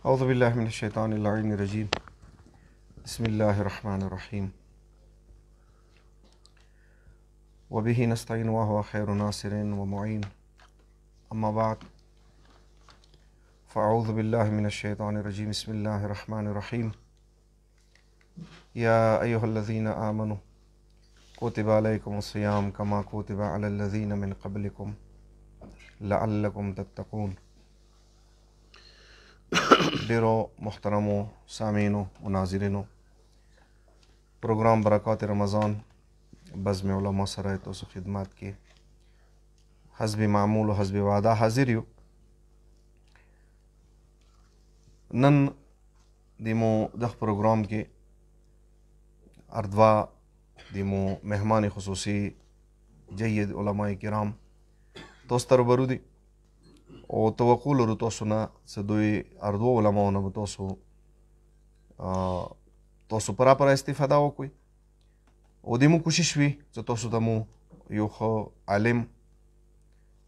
أعوذ بالله من الشيطان اللعين الرجيم. بسم الله الرحمن الرحيم. وبه نستعين وهو خير ناصر ومعين. أما بعد فأعوذ بالله من الشيطان الرجيم. بسم الله الرحمن الرحيم. يا أيها الذين آمنوا كتب عليكم الصيام كما كتب على الذين من قبلكم لعلكم تتقون. ډیرو محترمو سامعینو و ناظرینو، پروګرام برکات رمضان بزم علما سره تاسو خدمات کې حسب معمول و حسب وعده حاضر یو. نن دیمو دغه پروګرام کې اردوا دیمو مهمان خصوصي جید علماء کرام تاسو ته روبرو دي او توقع لرو تاسو نه څه دوی اردو علماو نه به تاسو پراپر استفاده وکړئ او د مو کوشش وي چې تاسو ته مو یو ښه عالم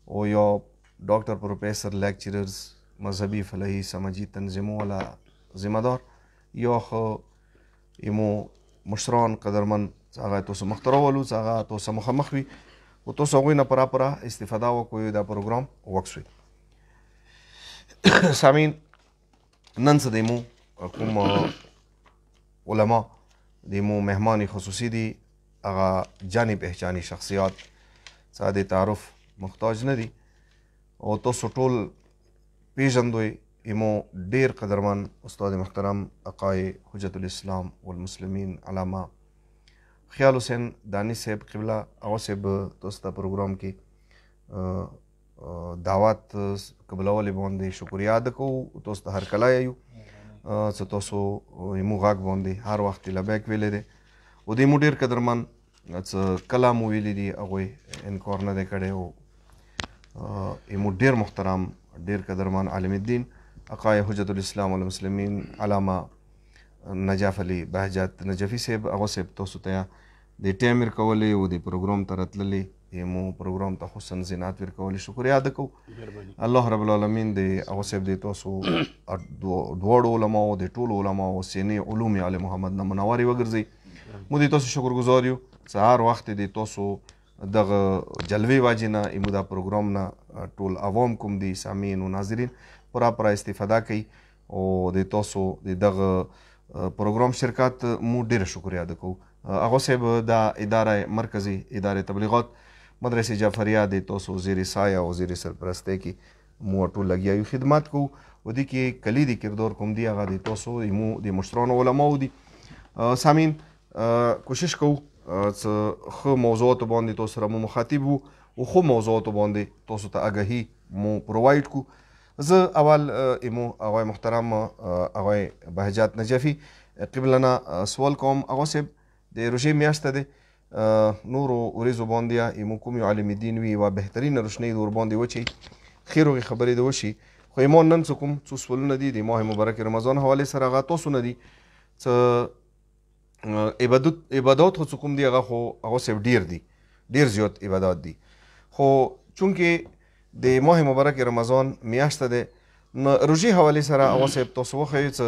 او یو ډاکټر پروفیسر لیکچررز مذهبي فلاحي سماجي تنظیمو والا ذمه دار یو ښه یمو مشران قدرمن هغه تاسو مخ ته راولو چې هغه تاسو مخامخ وي او تاسو هغوی نه پراپره استفاده وکړئ دا پروګرام وکړئ. سامعین، نن څه دیمو کوم علما دیمو مهمان خصوصي دي، هغه جانی پہچانی شخصیات څه د تعارف محتاج نه دي او تاسو ټول پیژندوئ. ایمو ډیر قدرمن استاد محترم اقای حجت الاسلام والمسلمین علامه خیال حسین دانی صاحب قبله، هغه صاحب تاسو ته پروګرام کې دعوت قبلولې باندې شکریا ادا کوو. تاسو ته هرکلی یو چې تاسو یمو غږ باندې هر وخت لبیک ویلی دی او د یمو ډېر قدرمن څه کلام مو ویلی دي هغوی انکار نه دی کړی او یمو ډېر محترم ډېر قدرمن عالم الدین اقای حجت الاسلام والمسلمین علامه نجاف علي بهجت نجفي صاحب، هغه صاحب تاسو ته د ټایم ورکولی او د پروګرام ته راتللی یمو پروګرام ته حسن زینات ورکولی شکریا ادا کوو. الله رب العالمین د هغه صاحب د تاسو دواړو علماو د ټولو علماو سینې علوم آل محمد نه منورې وګرځئ. مو د تاسو شکرګزار یو چې هر وخت د تاسو دغه جلوې واجې نه یمو دا پروګرام نه ټول عوام کوم دي سامعین و ناظرین پراپر استفاده کوي او د تاسو د دغه پروګرام شرکت مو ډېره شکریا ادا کوو. هغه صاحب دا اداره مرکزی اداره تبلیغات مدرسې جعفریه د تاسو زیر سایه او زیر سرپرستی کې مو ټول لګیا یو خدمات کوو او دې کې کلیدي کردار کوم دی هغه د تاسو یمو د مشرانو علماو دي. سامعین، کوشش کوو څه ښه موضوعاتو باندې تاسو سره مو مخاطب وو او ښه موضوعاتو باندې تاسو ته آګاهي مو پرووایډ کړو. زه اول یمو هغوی محترم هغوی بهجت نجفي قبله نه سوال کوم. هغه صاحب د روژې میاشته دی، نورو وریځو باندې یمو کوم یو عالم دین وي یوه بهترینه روشنۍ د ورباندې وچی ښې روغې خبرې د وشي. خو یما نن څه کوم څو سوالونه دي د ماه مبارک رمضان حوالې سره هغه تاسو نه دي څه عبادات خو څه کوم دي هغه خو هغه صاحب ډېر دي، ډېر زیات عبادات دي. خو چونکې د ماه مبارک رمضان میاشته دی نو روژې حوالې سره هغه صاحب تاسو وښیو چې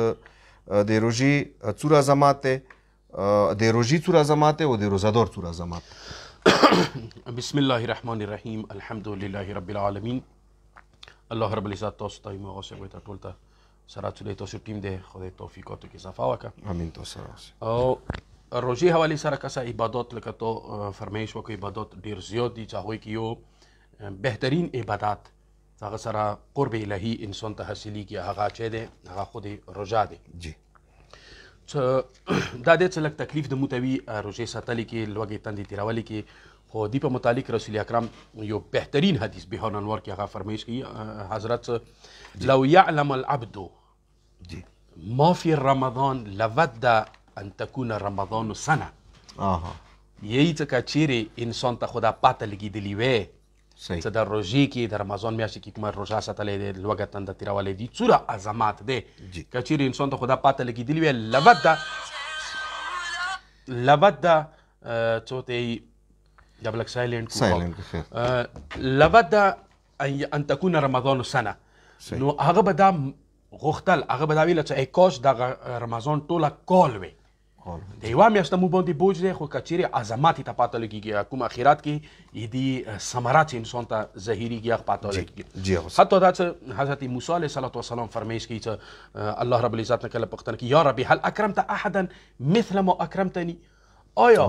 د روژې څو عظمات دی، د روژې څو عظمات او د روزهدار څو عظمات. بسم الله الرحمن الرحیم. الحمد لله رب العالمین. الله رب العزت تاسو ته یمو هغه صاحب ته ټول ته سره چې تاسو ټیم دی خدای توفیقاتو کې اضافه وکړه. امین. تاسو او روژې حوالې سره کسه عبادات لکه تو فرمایش وکړو عبادات ډېر زیات دي چې هغوی کې یو بهترین عبادت هغه سره قرب الهی انسان ته حاصلیږي هغه چې دی هغه خود روژه دی. جی دا دی چې لږ تکلیف د موته وي روژې ساتلې کې لوږې تندې تېرولې کې، خو دې په متعلق رسول اکرم یو بهترین حدیث بهان انوار کې هغه فرمایش کوي حضرت لو یعلم العبد ما فی رمضان لود ان تکون رمضان سنه. یهی چې که چیرې انسان ته خو دا پاته لګېدلې وی چې د روژې کې د رمضان میاشتې کې کومه روژه ساتلی دی لوږه تنده تېرولی دي څومره عظمات دی که چیرې انسان ته خو دا پاته لګېدلي وی لبد ده څه ورته یي دا به لږ سایلنټ لبد ده ان تکون رمضان سنه نو هغه به دا غوښتل هغه به دا ویله چې ای کاش دغه رمضان ټوله کال وی د یوه میاشت مو باندې بوج دی خو که چیرې عظمت یې ته پاته لګېږي کوم اخرات کې یدي ثمره چې انسان ته ظاهریږي هغه پاته لګېږي حتی دا چې حضرت موسی علیه صلات وسلام فرمیش کوي چې الله رب العزت نه کله پوښتنه کوي یا ربي هل اکرمت احدا مثل ما اکرمتني آیا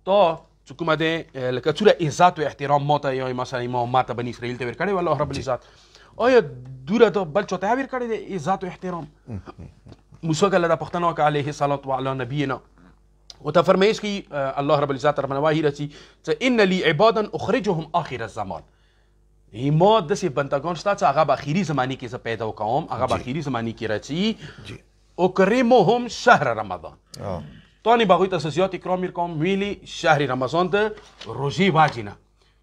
تا چې کومه دی لکه څومره عزت و احترام ماته یا مثلا ما امت بني اسرائیل ته ورکړی و الله رب العزت آیا دوره ته بل چاته ورکړی دی عزت و احترام موسی کله دا پوښتنه وکړه علیه الصلاة وعلی نبینا ورته فرمیش کوي الله رب العزت رحمه وحی رسي چې ان لی عبادا اخرجهم آخر الزمان ما داسې بندګان شته چې هغه به اخري زمانې کې زه پیدا وکوم هغه به اخري زمانې کې راځي اکرمهم شهر رمضان تانی به هغوی ته زیات اکرام میرکوم ویلي شهر رمضان د روژې واجې نه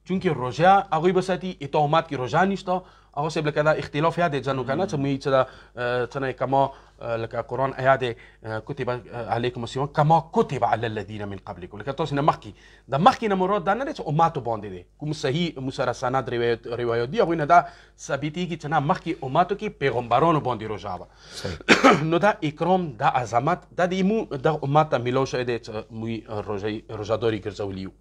چونکې روژه هغوی به ساتي اتهامات کې روژه نیشته هغه صاحب لکه دا اختلاف یاد ځنو کنه چې موږ چې دا څه نه کما لکه قرآن آیات کتب علیکم الصیام کما کتب علی الذین من قبلکم لکه تاسو نه مخکې د مخکې نه مراد دا نه دی چې امتو باندې دی کوم صحیح مسره سند روایت دی هغوی نه دا ثابتېږي چې نه مخکې امتو کې پیغمبرانو باندې روژه وه نو دا اکرام دا عظمت دا د د امت ته میلاو شوی دی چې موږ روژهداري ګرځولي یو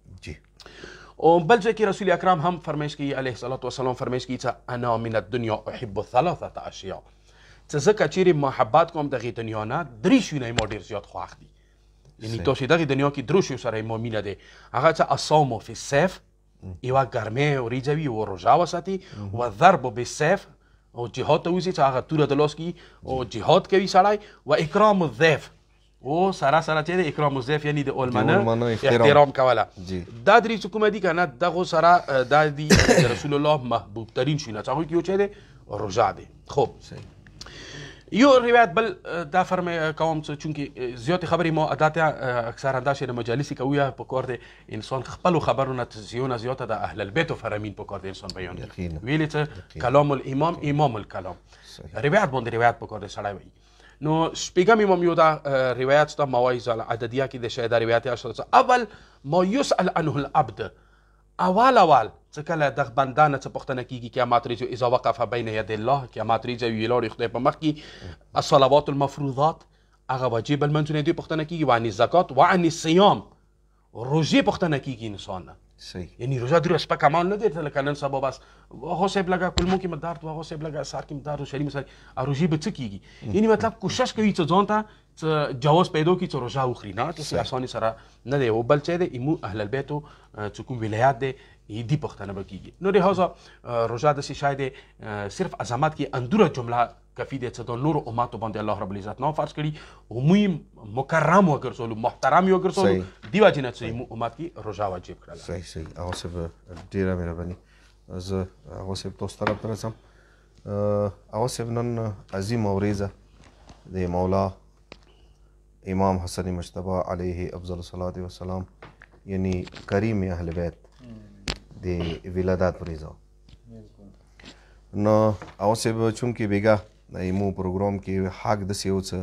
او بل ځای کې رسول اکرم هم فرمیش کوي علیه الصلاة والسلام فرمیش کوي چې انا من الدنیا احب ثلاثه اشیاء چې زه که چیرې محبت کوم دغې دنیا نه درې شیونه ما ډېر زیات خوښ دي یعنی تاسو دغې دنیا کې درو شیو سره ما مینه دی هغه چې الصوم فی الصیف یوه ګرمۍ وریځه وي او روژه وساتي والضرب بالسیف او جهاد ته وځي چې هغه توره د لاس کړي او جهاد کوي سړی و اکرام الضیف او سره سره چې د اکرام الضیف یعنی د علمانه احترام کوله دا درې چې کومه دي که نه دغو سره دا دي د رسول الله محبوب ترین شیونه چې هغوی کې یو چې دی روژه دی خوب یو روایت بل دا فرمه کوم چې چونکې زیاتې خبرې ما عادت اکثرا داسې د مجالسې کوي په کار دی انسان خپلو خبرونه زیونه زیاته د اهل البیت و فرامین په کار دی انسان بیان کوي ویلي چې کلام الامام امام الکلام روایت باندې روایت په کار دی سړی وایي نو شپږم امام یو دا روایت شته مواعظ العددیه کې د شاید روایت اشاره اول ما یسأل عنه العبد اول چې کله دغه بندانه څه پوښتنه کیږي قیامت ورځ اذا وقف بین ید الله قیامت ورځ وی لاړ خدای په مخ کې الصلوات المفروضات هغه واجب المنځونه دی پوښتنه کیږي وعن الزکات وعن الصيام روزه پوښتنه کیږي انسان نه صحیح یعنی روزه درو سپک عمل نه دی لکه نن سبا بس هغه صاحب لګه کلمو کې مدار تو هغه صاحب لګه سار کې مدار شری مثلا روزه به څه کیږي یعنی مطلب کوشش کوي چې ځان ته جواز پیدا کی چې روزه وخوري نه چې اساني سره نه دی او بل چې دی ایمو اهل البیت چې کوم ولایت دی دی پښتنه بکیږي نو لهذا روزه د شاید صرف عظمت کې اندوره جمله کافی دی چې د نور امت باندې الله رب العزت نو فرض کړي او موږ مکرم وګرځولو محترم وګرځولو دی واجب نه چې امت کې روزه واجب کړل صحیح هغه سب ډیره مهرباني زه هغه سب تاسو طرف ته راځم هغه سب نن عظیم اوریزه د مولا امام حسن مجتبی علیه افضل الصلاة والسلام یعنی کریم اهل بیت د ولادت وریزه نو هغه سب چونکې بیګه مو پروګرام کې حق د سیو څه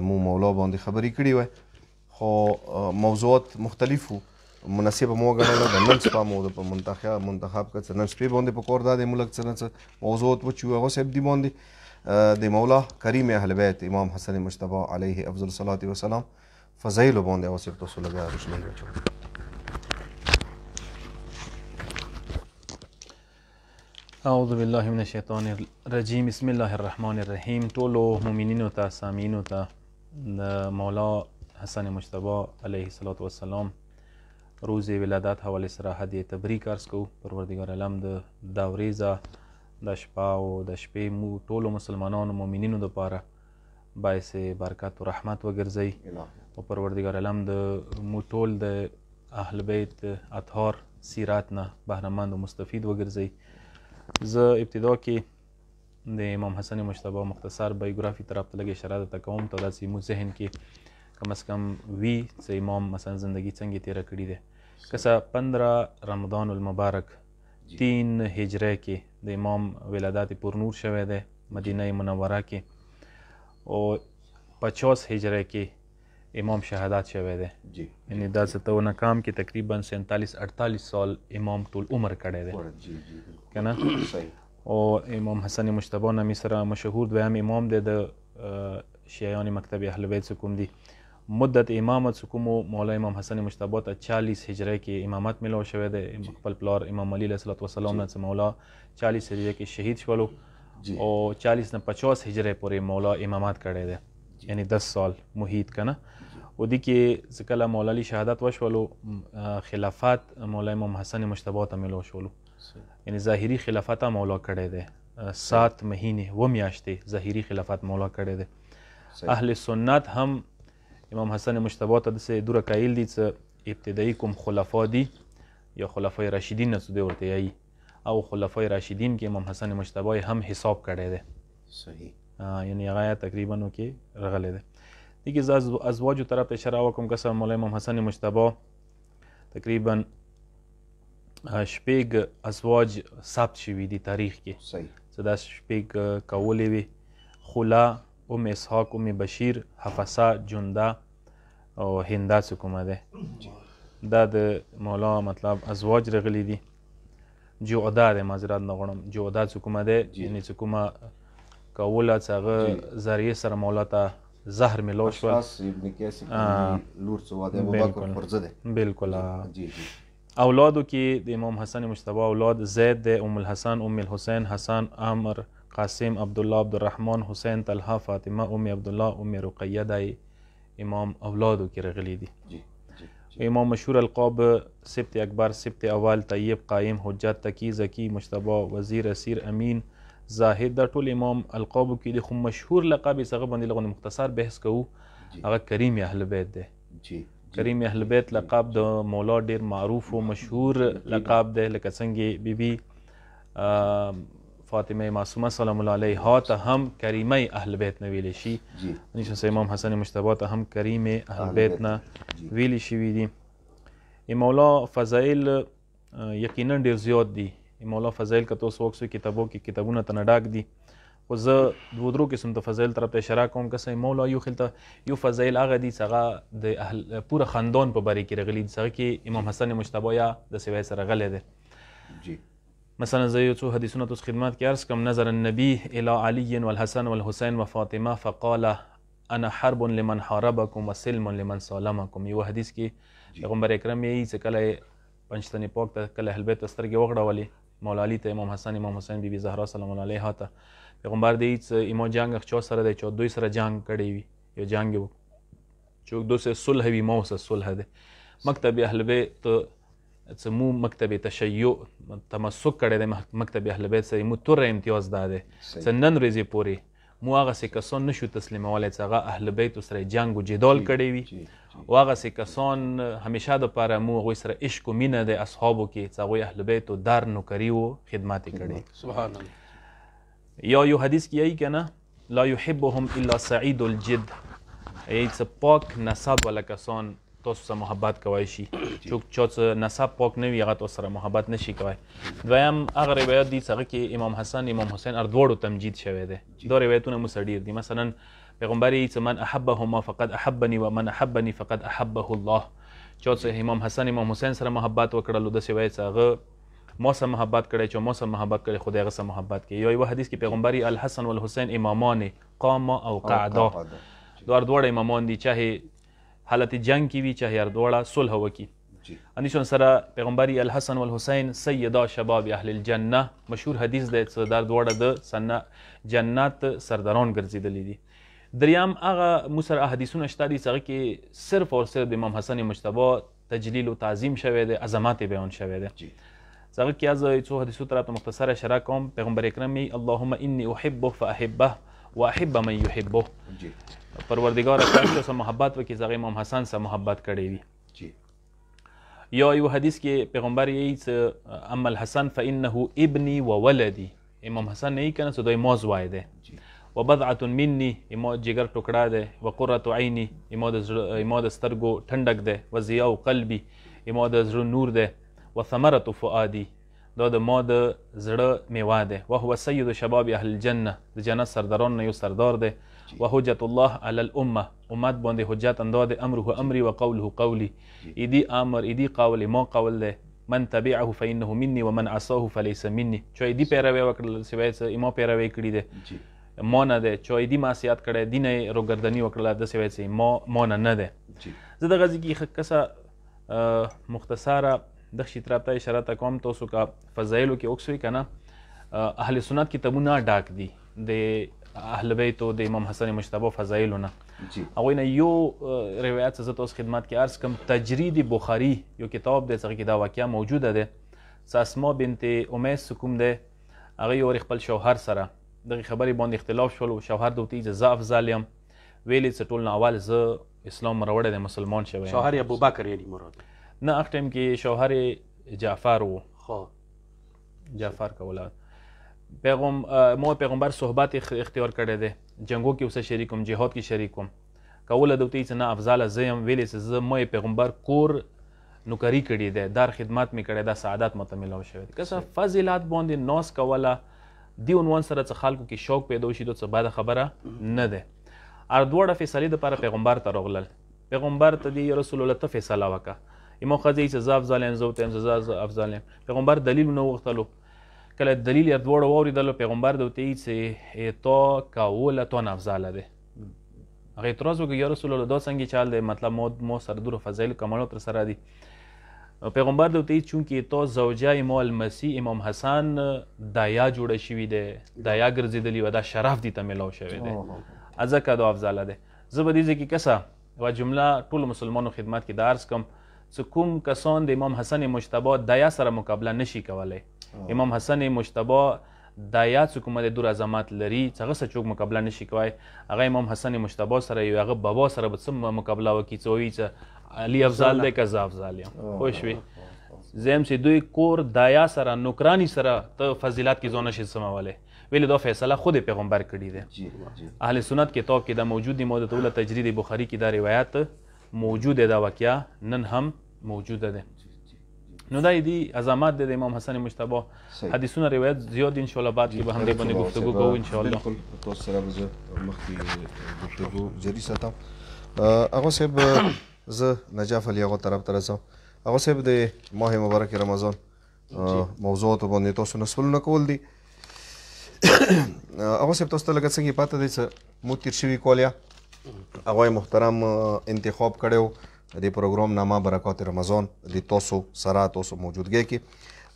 مو مولا باندې خبرې کړې وای خو موضوعات مختلفو مناسب مو غنل د نن سپا مو د منتخب کا نن سپې باندې په کور د ملک څه موضوعات و چې هغه سب دی باندې د مولا کریم اهل بیت امام حسن مجتبی علیه افضل الصلاة والسلام فضایل باندې هغه سب تاسو لګا روشنی وچو اعوذ بالله من الشیطان الرجیم بسم الله الرحمن الرحیم ټولو مؤمنینو ته سامعینو ته د مولا حسن مجتبی علیه الصلاة والسلام روز ولادت حواله سره هدیه تبریک عرض کو پروردگار عالم د دا ورځه د شپه او د شپې مو ټولو مسلمانانو مؤمنینو لپاره باعث برکت او رحمت وګرځي او پروردگار عالم د مو ټول د اهل بیت اطهار سیرات نه بهرمند او مستفید وګرځي زه ابتدا کې د امام حسن مجتبی مختصر بایوګرافي طرف ته لږ اشاره درته کوم ته داسې مو ذهن کې کم از کم وی چې امام مثلا زندگی څنګه تیره کړې ده که څه 15 رمضان المبارک 3 هجره کې د امام ولادت پرنور شوی دی مدینه منوره کې او 50 هجره کې امام شهادت شوی دی یعنی دا څه ته ناکام کې تقریبا 47-48 سال امام ټول عمر کړی دی کنه او امام حسن مجتبی نامی سره مشهور دویم امام دی د شیعیان مکتب اهل بیت څه کوم دي. مدت امامت څه کوم مولا امام حسن مجتبی ته 40 هجری کې امامت ملو شوی دی. خپل پلار امام علی علیه السلام نه مولا 40 هجری کې شهید شولو او 40 نه 50 هجری پورې مولا امامت کړی دی، یعنی 10 سال محیط کنه. و دي کې چې کله مولا علی شهادت وشولو خلافت مولا امام حسن مجتبی ته ملو شولو، یعنی ظاهری خلافت مولا کړی دی 7 مهینه و میاشتې ظاهری خلافت مولا کړی دی. اهل سنت هم امام حسن مجتبی ته داسې دوره قایل دي چې ابتدایي کوم خلفا دي یا خلفای راشدین نه څه دوی ورته یایي، او خلفای راشدین کې امام حسن مجتبی هم حساب کړی دی. صحیح. یعنی هغه تقریبا کې رغلی دی. دي کې زه ازواجو طرف ته اشاره وکړم که مولا امام حسن مجتبی تقریبا 6 ازواج ثبت شوي دي تاریخ کې. صحیح. څه دا 6 کولې وي: خلا، ام اسحاق، ام بشیر، حفصه، جنده او هنده څه کومه ده. دا د مولا مطلب ازواج رغلی دي. جعده ده، معذرت نه غواړم، جعده څه کومه ده، یعنی څه کومه کوله چې هغه ذریعې سره مولا ته زهر ملو شول. ابن قیس لور څه واده ابوبکر پرزه ده. بالکل. جی جی. اولادو کې د امام حسن مجتبی اولاد زید ده، ام الحسن، ام الحسین، حسن، عمر، قاسم، عبدالله، عبدالرحمن، حسین، طلحه، فاطمه، ام عبدالله، ام رقیه د امام اولادو کې رغلی دي. امام مشهور القاب سبت اکبر، سبت اول، طیب، قایم، حجت، تقی، زکی، مجتبی، وزیر، اسیر، امین، زاهد، دا ټول امام القابو کې دي. خو مشهور لقب یې هغه باندې لغونې مختصر بحث کوو، هغه کریم اهل بیت دی. کریم اهل بیت لقب د مولا ډیر معروف او مشهور لقب دی، لکه څنګه بیبي فاطمه معصومه سلام الله علیها ته هم کریمه اهل بیت نه ویل شي. نشي امام حسن مجتبی ته هم کریم اهل بیت نه ویل شي دي. مولا فضائل یقینا ډیر زیات دي. مولا فضائل که تاسو وکسو کتابو کې کتابونه ته نه ډاک دي، خو زه دوه درو قسم ته فضائل طرف ته اشاره کوم. که مولا یو خلته یو فضائل هغه دي چې هغه د اهل پوره خاندان په باره کې رغلي دي، هغه کې امام حسن مجتبی یا د سوای سره غلی دی. مثلا زه یو څو حدیثونه تاسو خدمت کې عرض کوم. نظر النبي الى علي والحسن والحسين وفاطمه فقال انا حرب لمن حاربكم وسلم لمن سالمكم. یو حدیث کې پیغمبر اکرم یې چې کله پنځتنې پاک ته کله اهل بیت سترګې وغړولې مولا علی ته، امام حسن، امام حسین، بیبي زهرا سلام الله علیها ته، پیغمبر دې چې امام جنگ چا سره دی، چې دوی سره جنگ کړی وي یا جنگ وو چې دو سه صلح وي، مو سه صلح ده. مکتب اهل بیت چې مو مکتب تشیع تمسک کړی دی، مکتب اهل بیت سره مو تور امتیاز ده چې نن ورځې پورې مو هغه څه کسان نشو تسلیمولی چې هغه اهل بیت سره جنگ و جدال کړی وي، او هغه څه کسان همیشه دپاره مو هغوی سره عشق و مینه د اصحابو کې چې هغوی اهل بیتو در نوکري و خدمت یې کړی. سبحان الله. یا یو حدیث کې یایي که نه، لا یحبهم الا سعید الجد، یایي چې پاک نسب والا کسان تاسو سره محبت کوی شي. چوک چا چې نسب پاک نه وي هغه تاسو سره محبت نشي کوی. دویم هغه روایت دي چې هغه کې امام حسن، امام حسین هر دواړو تمجید شوی دی. دا روایتونه مو سره ډېر دي. مثلا پیغمبر یې چې من احبهما فقد احبني ومن احبني فقد احبه الله. چا چې امام حسن، امام حسین سره محبت وکړلو داسې وایي چې هغه ما سره محبت کړی، چې ما سره محبت کړی خو د هغه سره محبت کوي. یا یو حدیث کې پیغمبر یې الحسن والحسین امامان قاما او قعدا، دا دواړه امامان دي، چاهے حالت جنگ کی وي چاہے هر دواړه صلح وکړي. انیشون سره پیغمبر یې الحسن والحسین سیدا شباب اهل الجنه، مشهور حدیث دی چې دا دواړه د جنت سرداران ګرځېدلي دي. دریم هغه مو سره حدیثونه شته دي چې هغه کې صرف او صرف د امام حسن مجتبی تجلیل و تعظیم شوی دی، عظمت بیان شوی دی. هغه کې از څو حدیثو طرف ته مختصر اشاره کوم. پیغمبر اکرم اللهم انی احبه فاحبه واحب من يحبه. پروردگار خدای سره محبت وکړي چې هغه امام حسن سره محبت کړی وي. یا یو حدیث کې پیغمبر یې چې اما الحسن فانه ابني وولدي، امام حسن نه یې کنه چې دوی ما زوی دی. وبضعة مني، اما جگر ټوکړه دی. وقرة عیني، اما د سترګو ټنډک دی. وضیاء قلبي، اما د زړه نور دی. وثمرة فؤادي، دا د ما د زړه میوه دی. وهو سید شباب اهل الجنه، د جنت سرداران نه یو سردار دی. وحجت الله علی الامه، امت باندې حجت انده د امره امری و قوله قولی، ایدی امر ایدی قول ما قول دی، من تبعه فانه مني ومن عصاه فليس مني. چوي دی پیروي وکړل سوي چې ما پیروي کړی دی ما نه دی. چوي دی معصیت کړی دی نه روګردنی وکړله د سوي چې ما نه دی. زه د غزي کې کسه مختصره د شي طرف ته اشاره تا کوم. تاسو کا فضایلو کې اوکسوي کنه اهل سنت کتابونه ډاک دي د اهل بیت او د امام حسن مجتبی فضایلونه. هغوی نه یو روایت زه تاسو خدمت کې عرض کوم. تجرید بخاري یو کتاب دی څنګه کې دا واقعه موجوده ده. اسماء بنت امیس کوم ده هغه یو خپل شوهر سره دغه خبرې باندې اختلاف شول او شوهر د وتی زه افضل یم ویلې چې ټول نه اول زه اسلام مروړی د مسلمان شوی. شوهر ابوبکر یعنی مراد نه هغه ټایم کې شوهر جعفر و. خو جعفر کا اولاد ما پیغمبر صحبت اختیار کړی دی جنگو کې اوسه شریکم جهاد کې شریکم کوله د وتی چې نه افضل زم ویلې چې زه ما پیغمبر کور نوکری کړی دی دار خدمت می کړی دا سعادت متملو شوی دی. کسه فضیلات باندې ناس کوله دی عنوان سره چې خلکو کې شوق پیدا شي د څه بعد خبره نه ده. ار دوړه فیصله د پر پیغمبر ته راغلل. پیغمبر ته دی رسول الله ته فیصله وکړه امام خدای چې زاف ظالم زو ته زاف افضل. پیغمبر دلیل نو وختلو کله دلیل یې دوړه واوریدل پیغمبر د وتی چې تو کاوله تو نه افضل ده. هغه اعتراض وکړ یا رسول الله دا څنګه چال دی مطلب مو سره دور فضایل کمالو تر سره دي. پیغمبر د وتی چونکی تو زوجه امام المسیح امام حسن دایا جوړه شوی دی دایا ګرځیدلی و دا شرف دي ته ملو شوی دی ازکه دا افضل ده. زه به دې کې کسه و جمله ټول مسلمانو خدمت کې درس کوم چې کوم کسان د امام حسن مجتبی دایا سره مقابله نشي کولای. امام حسن مجتبی دایا چې کومه د دور عظمت لري څنګه څه چوک مقابله نشي کوي هغه امام حسن مجتبی سره یو هغه بابا سره به څه مقابله وکړي چې وایي چې علی افضل دی که زه افضل یم. پوه شوې زم چې دوی کور دایا سره نوکرانی سره ته فضیلت کې ځان نشي سمولی ویلې دا فیصله خود پیغمبر کړي دی. اهل سنت کتاب کې دا موجود دی. موجود طول تجرید بخاری کې دا روایت موجود دی. دا واقعه نن هم موجوده ده. نو دا دی عظمت د امام حسن مجتبی. حدیثونه روایت زیاد ان شاء الله بعد کې به هم دې باندې گفتگو کوو ان شاء الله. بالکل تاسو سره به مخکې گفتگو جاری ساتم. هغه صاحب زه نجاف علی هغه طرف ته راځم. هغه صاحب د ماه مبارک رمضان موضوعات باندې تاسو نسولونه کول دي. هغه صاحب تاسو ته لږ څنګه پاته دی چې مو تیر شوي کولیا هغه محترم انتخاب کړو د پروګرام نامه برکات رمضان د تاسو سره تاسو موجودګي کې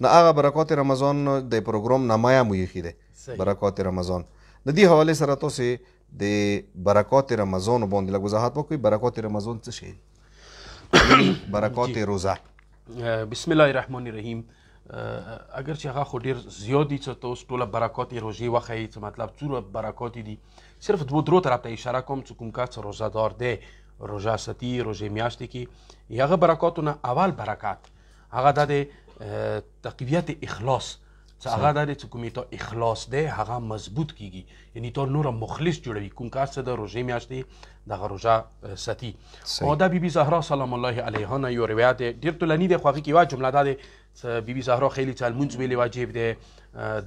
نه هغه برکات رمضان د پروګرام نامه مو یې خېده برکات رمضان د دې حواله سره تاسو د برکات رمضان باندې لږ وضاحت وکړئ. برکات رمضان څه شي؟ برکات روزه. بسم الله الرحمن الرحیم. اگر چې هغه خو ډیر زیات دي چې تاسو ټول برکات روزي وخی چې مطلب څوره برکات دي صرف دوه درو طرف ته اشاره کوم چې کوم کس روزه دار دی روزه ستی روزه میاشتې کې هغه برکاتونه اول برکات هغه د تقویت اخلاص چې هغه د چې کومې ته اخلاص دی هغه مضبوط کیږي یعنی تو نور مخلص جوړوي. کوم کس د روزه میاشتې دغه روزه ستی او د بیبي زهرا سلام الله علیها نه یو روایت ډیر طولانی دی خو هغه کې یوه جمله دا دی چې بیبي زهرا خیلی چې لمونځ ویلې واجب دی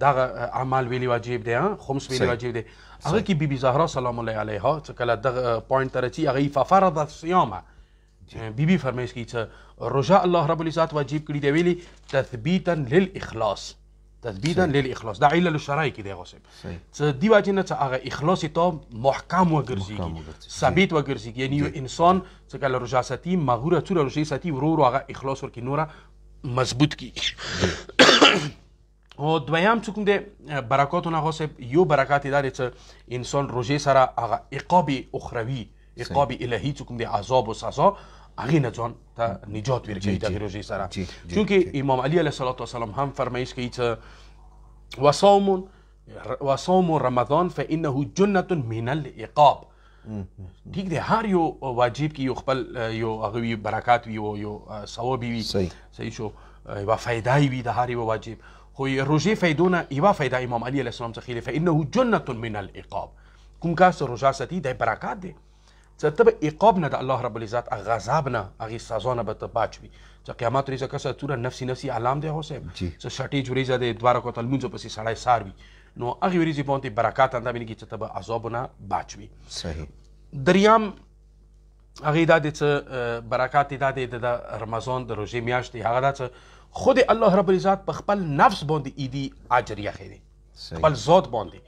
دغه اعمال ویلې واجب دی خمس ویلې واجب دی هغه کې بیبي زهرا سلام الله علیها چې کله دغه پوینټ ته رسي هغه ففرض الصيام بیبي فرمایش کوي چې روزه الله رب العزت واجب کړي دی ویلي تثبیتا للاخلاص تثبیتا للاخلاص دا علل الشرعی کې دی غوسه چې دی واجب نه چې هغه اخلاص ته محکم وګرځي ثابت وګرځي یعنی یو انسان چې کله روزه ساتي مغوره څوره روزه ساتي ورو هغه اخلاص ورکی نوره مضبوط کی. او دویم چې کوم دی برکاتونه غوسه یو برکات دی چې انسان روزه سره هغه عقاب اخروی عقاب الهی چې کوم دی عذاب او سزا هغه نه ځان ته نجات ورکوي د روزه سره. چونکه امام علی علیه السلام هم فرمایش کوي چې وصوم رمضان فانه جنة من العقاب. ٹھیک دی هر یو واجب کې یو خپل یو هغه برکات وي یو ثواب وي صحیح شو یو فایده وي د هر یو واجب خو روزه فایدونه یو فایده امام علی علیه السلام څخه فانه جنة من العقاب. کوم کاس روزه ساتي د برکات دی چې ته عقاب نه د الله رب العزت غضب نه هغه سزا نه به ته بچوي چې قیامت ورځ کسه توره نفسي علام دی هوسه چې شټي جوړې زده دواره کوتل منځ پسې سړی ساروي نو هغه ورځ باندې برکات انده بنګي چې ته به عذاب نه بچوي. صحیح. دریم هغه د برکات د رمضان د روزې میاشتې هغه د خود الله رب العزت په خپل نفس باندې ایدی اجر یې خېده خپل ذات باندې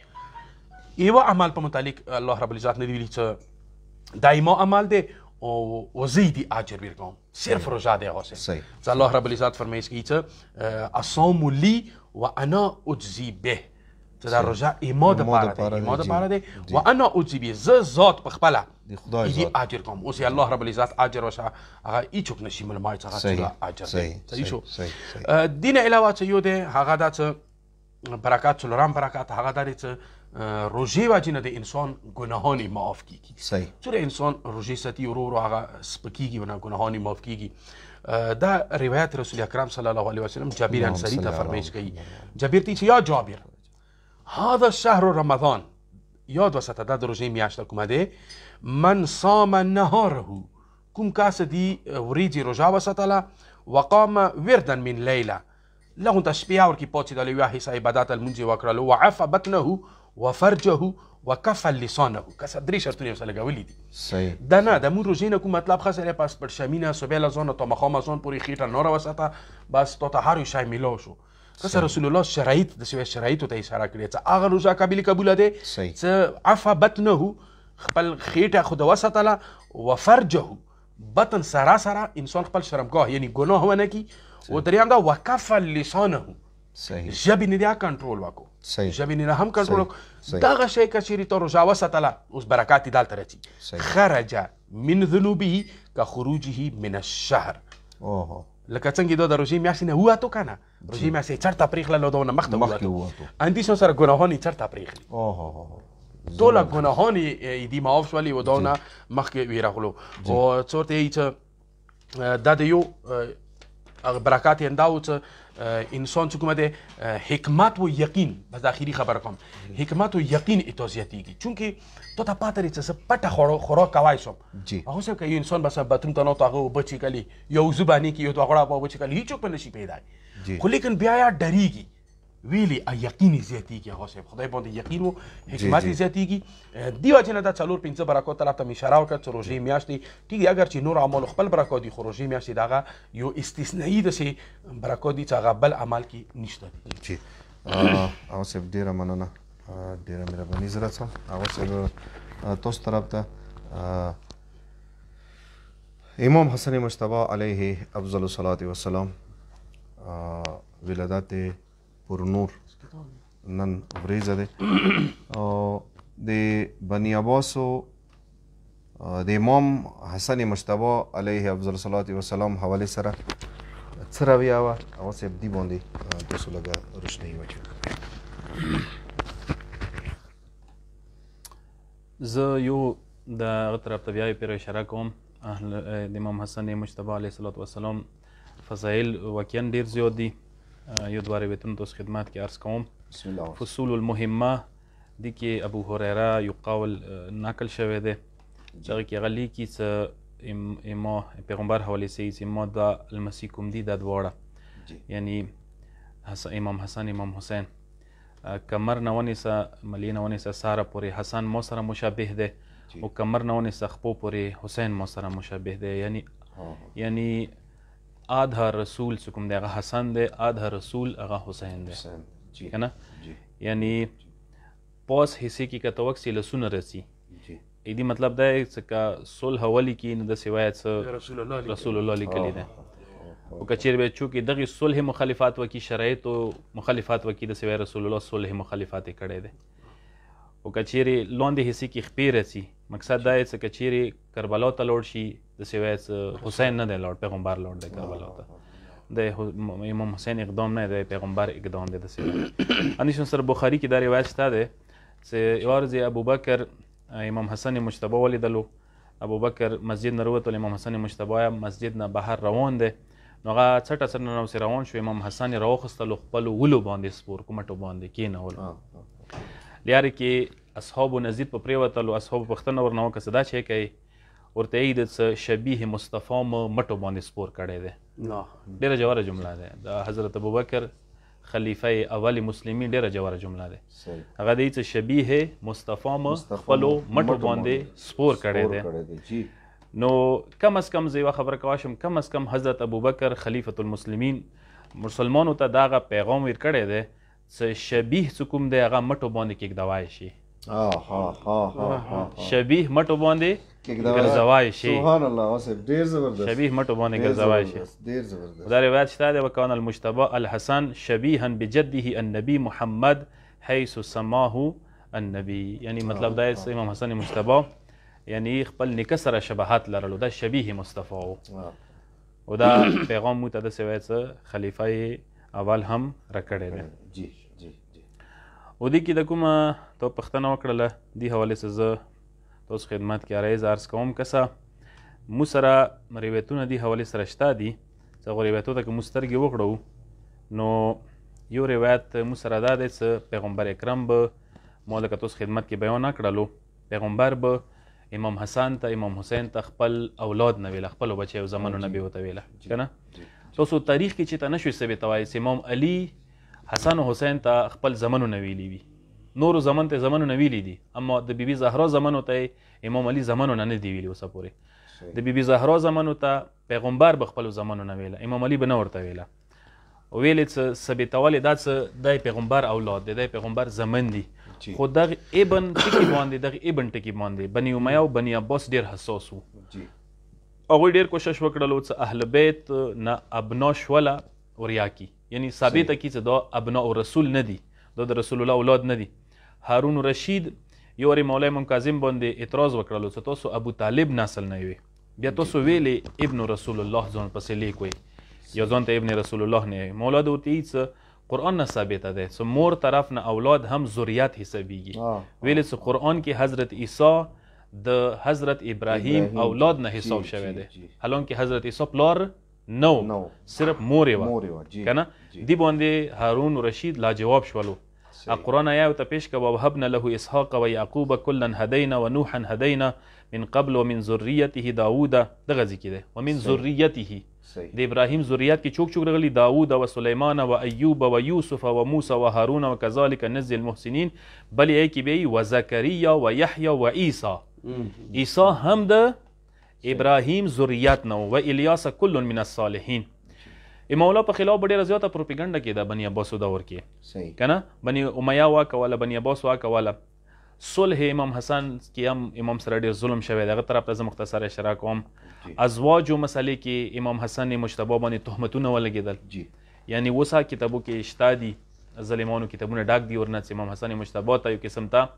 ایو عمل په متعلق الله رب العزت نه دی ویلي چې دایما عمل دی او وزیدی اجر ورکوم صرف روزه دی هغه څه الله رب العزت فرمایي چې الصوم لی وانا اجزی به چې دا روزه ایما د پاره دی وانا اجزی به ز ذات په خپل ایدی اجر کوم اوس الله رب العزت اجر وشه هغه هیڅوک نشي ملمای څنګه اجر صحیح شو دین علاوه چې یو دی هغه دا چې برکات څلورم برکات هغه دا چې روزه واجنه د انسان ګناهونه معاف کیږي صحیح چې انسان روزه ستي ورو هغه سپکیږي ونه ګناهونه معاف کیږي دا روایت رسول اکرم صلی الله علیه وسلم جابر انصاری ته فرمایش کوي جابر ته یا جابر هذا شهر رمضان یاد وساته دا د روزه میاشت کومه ده من صام نهاره کوم کس دی وریجی روزه وساتله وقام وردا من لیله لغون ته شپې اور کې پاتې د یو حصہ عبادت المنجي وکړلو وعف بطنه وفرجه وكف لسانه کس درې شرطونه وسله غولې دي صحیح دا نه د مون روزینه کوم مطلب خاصه پاس پر شمینه صبح لزون ته مخامه زون پوری خېټه نور وساته بس تو هر شای ملو شو کس رسول الله شرایط د سوي شرایط ته اشاره کړی چې هغه روزه قبول ده چې عف بطنه خپل خېټه خود وساتله وفرجه بطن سراسره انسان خپل شرمگاه یعنی گناه ونه کی و دریم دا وکف لسانه صحیح ژبې نه دا کنټرول وکړو صحیح ژبې نه هم کنټرول وکړو دغه شی که چیرې ته روژه وساتله اوس برکات یې دلته راځي خرج من ذنوبه كخروجه من الشهر اوه لکه څنګه دا د روژې میاشتې نه ووتو که نه روژې میاشتې یې چېرته پرېښله دونه مخته ووتو اندې سره ګناهان یې چېرته پرېښلي ټوله ګناهان یې دي معاف شولې و دونه مخکې ویرغلو او څه ورته یې چې دا د یو برکات یې دا و چې انسان چې کومه دی حکمت و یقین بس د اخري خبره کوم حکمت و یقین ته زیاتېږي چونکې تو ته پاته لري چې زه پټه خوراک کولی شم هغه صاحب که یو انسان بس باتروم ته ناوت هغه اوبه چیکلي یو وضو باندې کې یو دوه غوړه اوبه چیکلي هیڅوک به نشي پیدا خو لیکن بیا یا ډریږي ویلي یقین یې زیاتېږي هغه صاحب خدای باندې یقین و حکمت یې زیاتېږي دې وجې نه دا څلور پنځه برکات طرف ته مې اشاره وکړه چې روژې میاشتې ټیک دی اگر چې نور اعمالو خپل برکات دي خو روژې میاشتې د هغه یو استثنایي داسې برکات دي چې هغه بل عمل کې نشته دي جی هغه صاحب ډېره مننه ډېره مهرباني زه راځم هغه صاحب تاسو طرف ته امام حسن مجتبی علیه افضل الصلاة والسلام ولادت پر نور نن وریځه ده او د بني عباسو د امام حسن مجتبی علیه افضل الصلاة والسلام حواله سره څه رویه وه هغه صاحب دې باندې تاسو لږه روشنایي واچوئ زه یو د هغه طرف ته بیا پرې اشاره کوم د امام حسن مجتبی علیه الصلاة والسلام فضایل واقعا ډېر زیات دي یو دوه روایتونو تاسو خدمت کې عرض کوم بسم الله فصول المهمه دي کې ابو هریره یو قول نقل شوی دی چې هغه کې هغه لیکي چې اما پیغمبر حواله سي چې ما دا المسیح کوم دي دا دواړه یعنی امام حسن امام حسین کمر نه ونیسه ملی نه ونیسه ساره پورې حسن ما سره مشابه دی او کمر نه ونیسه خپو پورې حسین ما سره مشابه دی یعنی آدھا رسول چې کوم دی هغه حسن دی آدھا رسول هغه حسین دی که نه یعنی پاس حصې کې که ته وکسې لسونه رسي دې مطلب دا چې که صلح ولي کې نو داسې وایه څه رسول الله لیکلی دی او که چیرې به چونکې دغې صلح مخالفات وکړي شرایطو مخالفات وکړي داسې وایه رسول الله صلح مخالفات یې کړی دی او که چیرې لاندې حصې کې خپې رسي مقصد دا چې که چیرې کربلا ته لاړ شي داسې وایه حسین نه دی لاړ پیغمبر لاړ دی کربلا ته د امام حسین اقدام نه دی پیغمبر اقدام دی داسې وایه همداشان سره بخاري کې دا روایت شته دی چې یوه ورځ ابوبکر امام حسن مجتبی ولیدلو ابوبکر مسجد نه راووتل امام حسن مجتبی مسجد نه بهر روان دی نو هغه څټه څټه نه ورسې روان شو امام حسن یې راوخیستلو خپلو ولو باندې سپور کومټو باندې کېنولو لیارې کې اصحابو نزید په پرېوتلو اصحابو پوښتنه ورنه وکړه چې دا چې کوي ورته یې د څه شبیه مصطفی مټو باندې سپور کړی دی ډېره جواره جمله ده د حضرت ابوبکر خلیفه اول مسلمین ډېره جواره جمله ده هغه دی چې شبیه مصطفی خپلو مټو باندې سپور کړی دی نو کم از کم زه یوه خبره کولی شم کم از کم حضرت ابوبکر خلیفة المسلمین مسلمانو ته دغه پیغام ورکړی دی چې شبیه چې کوم دی هغه مټو باندې کېږدوای شي شبیه مټو باندې ګرځوای شي سبحان الله صاحب ډېر زبردست شبیه مټو باندې ګرځوای شي ډېر زبردست دا روایت شته دی وکان المجتبى الحسن شبیها بجده النبي محمد حيث سماه النبي یعنی مطلب دا چې امام حسن مجتبى یعنی خپل نیکه سره شباهت لرلو دا شبیه مصطفی و او دا پیغام مو ته داسې وایي چې خلیفه اول هم راکړی دی جی جی جی او دې کې د کومه تو پوښتنه وکړله دې حوالې څه زه تاسو خدمت کې عرض عرض کوم کسه مو سره روایتونه دې حوالې سره شته دي چې هغو روایتو ته که مو سترګې وکړو نو یو روایت مو سره دا دی چې پیغمبر اکرم به ما لکه تاسو خدمت کې بیان نه کړلو پیغمبر به امام حسن ته امام حسین ته خپل اولاد نه ویله خپلو بچیو زمنو نه به ورته ویله که نه تاسو تاریخ کې چې ته نشوي ثابتوای چې امام علي حسن و حسین ته خپل زمنو نه ویلي وي نورو زمن ته زمنو نه ویلي دي اما د بیبي زهرا زمنو ته امام علي زمنو نه دی ویلي اوسه پورې د بیبي زهرا زمنو ته پیغمبر به خپلو زمنو نه ویله امام علي به نه ورته ویله ویلې چې ثابتول دا چې دی پیغمبر اولاد دی پیغمبر زمن دي خو دغه ابن ټکي باندې دغه ابن ټکي باندې بني امیه او بني عباس ډېر حساس وو هغوی ډېر کوشش وکړلو چې اهل بیت نه ابنا شوله وریا کی یعنی ثابته کی چې دا ابنا او رسول نه دي دا د رسول الله اولاد نه دي هارون رشید یو وارې مولای امام کاظم باندې اعتراض وکړلو چې تاسو ابو طالب نسل نه وي بیا تاسو ویلې ابن رسول الله ځان پسې لیکوئ یا ځان ته ابن رسول الله نه وي مولا د ورته چې قرآن نه ثابته ده چې مور طرف نه اولاد هم ذریات حسابیږي ویلې چې قرآن کې حضرت عیسی د حضرت ابراهیم اولاد نه حساب شوی دی حالانکه حضرت عیسی پلار نو صرف مور وه کنه دی باندې هارون رشید لاجواب شولو قرآن آیا ته پیش که ووهبنا له اسحاق و یعقوب کلا هدینا و نوحا هدینا من قبل ومن ذریته داوود دغه ذکر ده ومن ذریته د ابراهیم ذریات کې چوک چوک راغلي داوود و سلیمان و ایوب و یوسف و موسی و هارون و کذالک نجزی المحسنین بل یې کې به و زکریا و یحیی و عیسی عیسی هم د ابراهیم ذریات نه و الیاس کل من الصالحین مولا په خلاف ډېره زیاته پروپیګنډه کېده بني عباسو دور کې که نه بني امیه واکوله بني عباس واکوله صلح امام حسن کې هم امام سره ډېر ظلم شوی دی هغه طرف ته زه مختصر اشاره کوم ازواجو مسلې کې امام حسن مجتبی باندې تهمتونه ولګېدل یعنی اوسه کتابو کې شته دي ظالمانو کتابونه ډاک دي ورنه چې امام حسن مجتبی ته یو قسم ته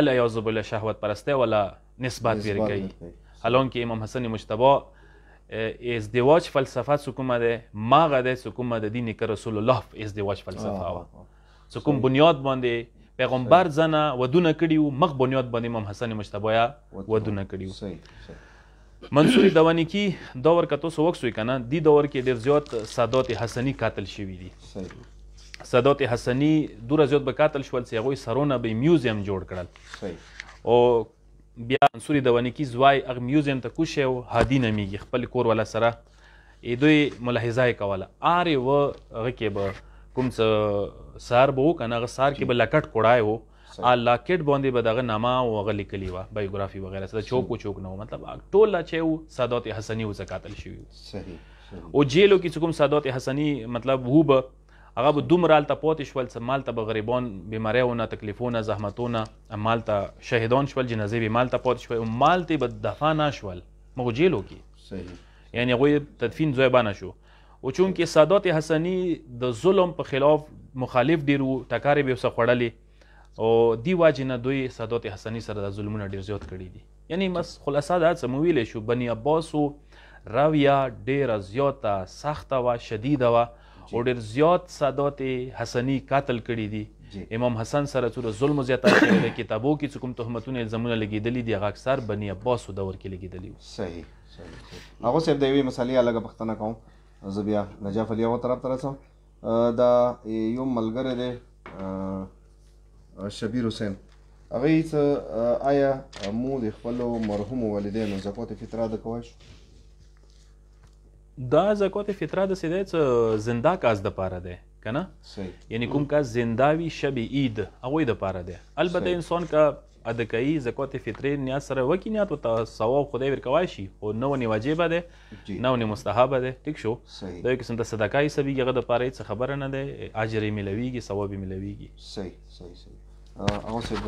العیاذ بالله شهوت پرستی ولا نسبت ورکوي حالانکه امام حسن مجتبی ازدواج فلسفه څه کومه ده ماغه ده څه کومه د دین کې رسول الله ازدواج فلسفه وه څه کوم بنیاد باندې پیغمبر زنه ودونه کړي وو مخ بنیاد باندې امام حسن مجتبی ودونه کړي وو منصور دوانیکی دور که تاسو وکسوئ که نه دې دور کې ډېر زیات سادات حسني قاتل شوي دي سادات حسني دومره زیات به قاتل شول چې هغوی سرونه به میوزیم جوړ کړل او بیا منصور دوانیکی زوی هغه میوزیم ته کوشی و هادي نومیږي خپل کور والا سره دوی ملاحظه یې کوله آرې و هغه کې به کوم څه سهار به و که نه هغه سهار کې به لکټ کوړای و لاکټ باندې به دغه نامه او هغه لیکلي وه بایوګرافي وغیره څه چوک و چوک نه و مطلب ټول چې و سادات حسني و قاتل شوي وو او جیلو کې چې کوم سادات حسني مطلب وو به هغه به دومره هلته پاتې شول چې مالته به غریبان بیماریونه تکلیفونه زحمتونه مالته شهیدان شول جنازې به مالته پاتې شول او مالته به دفع نه شول مغو جیلو کې یعنی هغوی تدفین ځای به نه شو او چونکې سادات حسني د ظلم په خلاف مخالف ډېر وو ټکارې به ورسه خوړلې او دی واجې نه دوی سادات حسني سره د ظلمونه ډېر زیات کړي دي یعنی بس خلاصه دا څه مو ویلی شو بني عباسو رویه ډېره زیاته سخته وه شدیده وه او ډېر زیات سادات حسني قاتل کړي دي امام حسن سره څومره ظلم زیاته شوی دی کتابو کې چې کوم تهمتونه الزامونه لګېدلي دي هغه اکثر بني عباسو دور کې لګېدلي وو صحیح هغه صاحب د یوې مسلې الګه پوښتنه کوم زه بیا نجاف علي هغه طرف ته رسم دا یو ملګری دی شبیر حسین هغوی څه آیا مو د خپلو مرحومو والدینو زکات فطره ادا کوی شو دا زکات فطره داسې دی چې زنده کس دپاره دی که نه یعنی کوم کس زنده وي شب عید هغوی دپاره دی البته انسان که ادا کوي زکات فطرې نیت سره وکړي نیت ورته ثواب خدای ورکولی شي خو نه ونې واجبه دی نه ونې مستحبه دی ټیک شو دا یو قسم ته صدقه حسابېږي هغه دپاره هېڅ خبره نه دی اجر یې میلویږي ثواب یې میلویږي صحیح هغه صاحب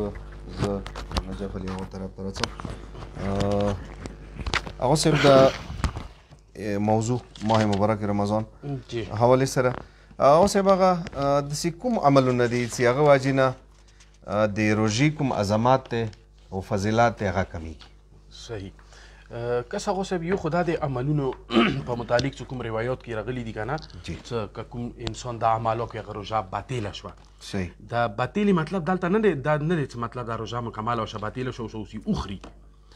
زه نجف علي هغه طرف ته راځم هغه صاحب د موضوع ماه مبارک رمضان حوالې سره هغه صاحب هغه داسې کوم عملونه دي چې هغه واجب نه د روژې کوم عظمات دی او فضیلات دی هغه کمیږي صحیح کس هغه صاحب یو خو دا د عملونو په متعلق چې کوم روایات کې راغلي دي که نه چې که کوم انسان دا اعمال وکړي هغه روژه باطله شوه صحیح دا باطلې مطلب دلته نه دی دا نه دی چې مطلب دا روژه مکمله شوه باطله شوه اوس یې وخوري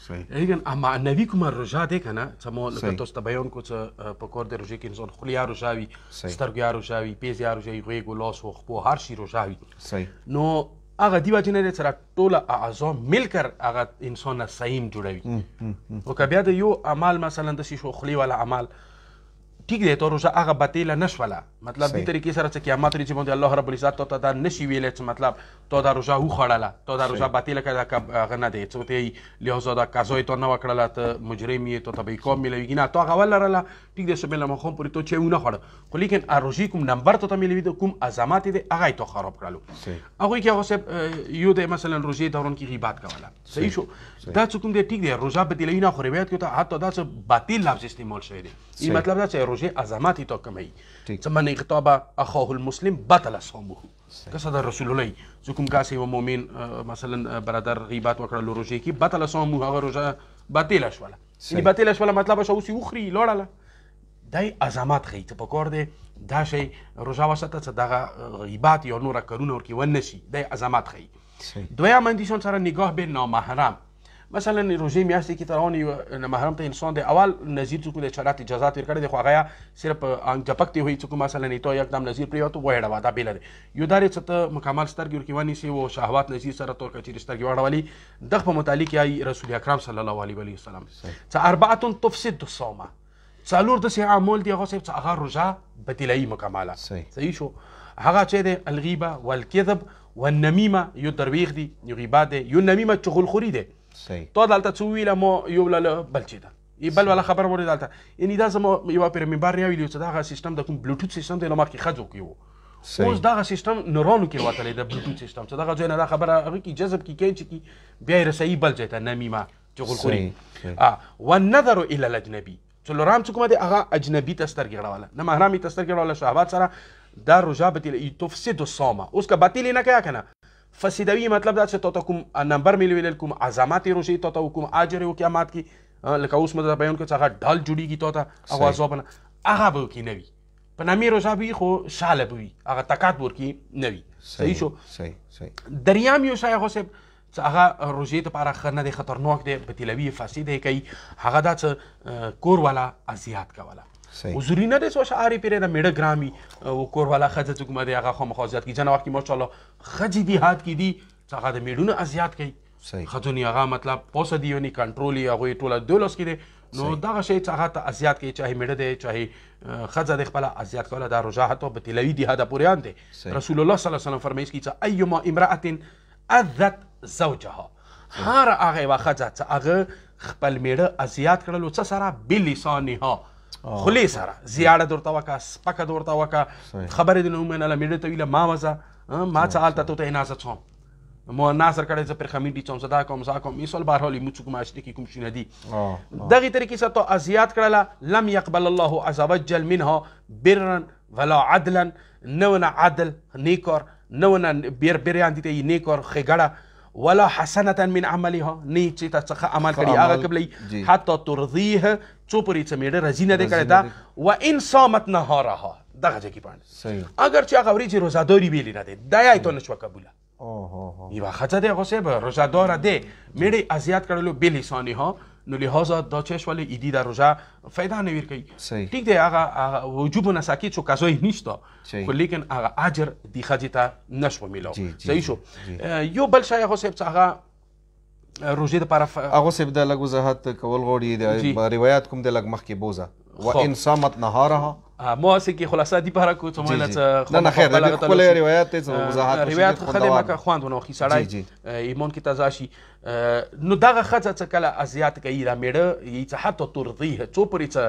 لیکن معنوي کومه روژه دی که نه چې ما لکه تاسو ته بیان کړو چې په کور د روژې کې انسان خولې یا روژه وي سترګو یا روژه وي پیز یا روژه وي غوږو لاسو خپو هر شي روژه وي نو هغه دی وجې نه دی چې را ټوله اعضا ملکر هغه انسان نه صحیم جوړوي او که بیا د یو عمل مثلا داسې شو خولې والا عمل ټیک دی تو روژه هغه باطله نه شوله مطلب دې طریقې سره چې قیامت ورځې باندې الله رب العزت ته دا نشي ویلی چې مطلب تو دا روژه وخوړله تو دا روژه باطله کړه هغه نه دی چې ورته یې لحاظه دا قضا یې تو نه وکړله ته مجرم یې تو ته به عقاب میلویږي نه تو هغه ولرله ټیک دی صبح له ماښام پورې تو چې ونه خوړه خو لیکن روژې کوم نمبر ته میلوي دی کوم عظمت دی هغه یې تو خراب کړلو هغوی کې هغه صاحب یو دی مثلا روژې دوران کې غیبت کوله صحیح شو دا څه کوم دی ټیک دی روژه باطلوي نه خو روایت کې ته حتی دا څه باطل لفظ استعمال شوی دی این مطلب دا چې روژې عظمت تو کمی څه من اغتاب اخاه المسلم بطل صومه کسا در رسول الله چې کوم کاسې و مؤمن مثلا برادر غیبت وکړلو روژې کې بطل صومه هغه روژه باطله شوله یعنې باطله شوله مطلب شه اوس یې وخوري لاړله دا یې عظمت ښیي چې په کار دی دا شی روژه وساته چې دغه غیبت یا نوره کارونه ورکې ونه شي دا یې عظمت ښیي دویم انسان سره نگاه به نامحرم مثلا روژې میاشتې کې تر اون نامحرم ته انسان دی اول نظیر چې کوم دی چرات اجازات ورکړی دی خو هغه صرف جپک دی وایي چې کوم مثلا تو یکدم نظیر پرېوتو وهېړوه دا بېله دی یو دا دی چې ته مکمل سترګې ورکې ونیسې او شهوات نظیر سره تور که چېرې سترګې واړولي دغه په متعلق یې رسول اکرم صلی الله علیه وسلم چې اربعة تفسد الصومه څلور داسې اعمال دي هغه صاحب چې هغه روژه بدلوي مکمله صحیح شو هغه چې دی الغیبه والکذب والنمیمه یو درویغ دی یو غیبت دی یو نمیمه چغلخوري دی تو دلته څه وویله ما یو بله بل چې ده بل والا خبره مورې دلته یعنې دا زما یوه پرې منبر نه ویلي چې دغه سیسټم د کوم بلوټوت سیسټم دی نو مخکې ښځو کې و اوس دغه سیسټم نورانو کې راوتلی د بلوټوت سیسټم چې دغه ځای نه دا خبره هغه کې جذب کي کینچ کي بیا یې رسوي بل ځای ته نمیمه چغلخوري والنظر الى الاجنبي څلورم چې کومه دی هغه اجنبي ته سترګې غړوله نه محرمې ته سترګې غړوله شهوات سره دا روژه باطله تفسد الصومه اوس که باطلې نه کوي که نه فسیدوي مطلب دا چې تو کوم نمبر میلویل کوم عظمت روژې تو ته کوم اجر و قیامت کې لکه اوس مده بیان کړ چې هغه ډال جوړیږي تو ته او عذاب نه هغه به کې نه وي په نامې روژه به وي خو شاله به وي هغه تکات به ورکې نه وي صحیح شو دریم یو شی هغه صاحب چې هغه روژې دپاره ښه نه دی خطرناک دی باطلوي فاسد یې کوي هغه دا چې کور والا اذیت کوله حضوري نه دی چې شعارې پرې د میړه ګرام وي او کور والا ښځه چې کومه دی هغه خامخا اذیت کوي ځینې وخت کې ماشاءالله ښځې دیهات کې دي چې هغه د میړونو اذیت کوي ښځو نه هغه مطلب پوسه دی یعنې کنټرول یې هغوی ټوله دولس کې دی نو دغه شی چې هغه ته اذیت کوي چاهې میړه دی چاهې ښځه دی خپله اذیت کوله دا روژه حتی باطلوي دي حده پورې ان دی رسول الله صلی الله علیه وسلم فرمایي چې ایما امرأة اذت زوجها هر هغه یوه ښځه چې هغه خپل میړه اذیت کړلو څه سره بلسانها خولې سره زیاړه درته وکړه سپکه درته وکړه خبرې دې نه ومنله میړه ته ویله ما وځه ما څه هلته تو ته نازه څوم ما ناظر کړی زه پر خمیډي څوم زه دا کوم زه کوم مثال بهرحال یې موږ کوم اشتې کې کوم شي نه دي دغې طریقې سره تو اذیت کړله لم یقبل الله عز وجل منها برا ولا عدلا نه ونه عدل نیکار نه ونه بیریان دي ته یې نیکار ښېګړه ولا حسنة من عملها نه چې تا څخه عمل کړي هغه قبلي حتی ترضیه څو پورې چې میړه راضي نه دی کړی دا و ان صامت نهارها دغه ځای کې باندې اگر چې هغه ورځې روزاداري ویلې نه دی دا یې تو نه شوه قبوله یوه ښځه دی هغه صاحب روژهداره دی میړه اذیت کړلو بلسانها نو لحاظا دا چه شوله ایدی در روژه فایده نه ورکوي ټیک دی هغه وجوب نساکي څو قضا یې نشته خو لیکن هغه اجر دې ښځې ته نشوه میلاو صحیح شو یو بل شی هغه صاحب چې هغه روژې دپاره هغه صاحب د لږ وضاحت کول غواړي د روایات کوم د لږ مخکې بوزه و ان صامت نهارها ما هسې کې خلاصه دی پاره کو څه جی، مله جی. څه نه نه خیر د دې ښکلی روایت دی څه وضاحت وشي، روایت ډېر خدای خوندور مکه دی. خواند ونوخي جی، سړی ایمان کې تازه شي. نو دغه ښځه څه کله اذیت کوي دا میړه یې څه حتی ترضیه څو پورې څه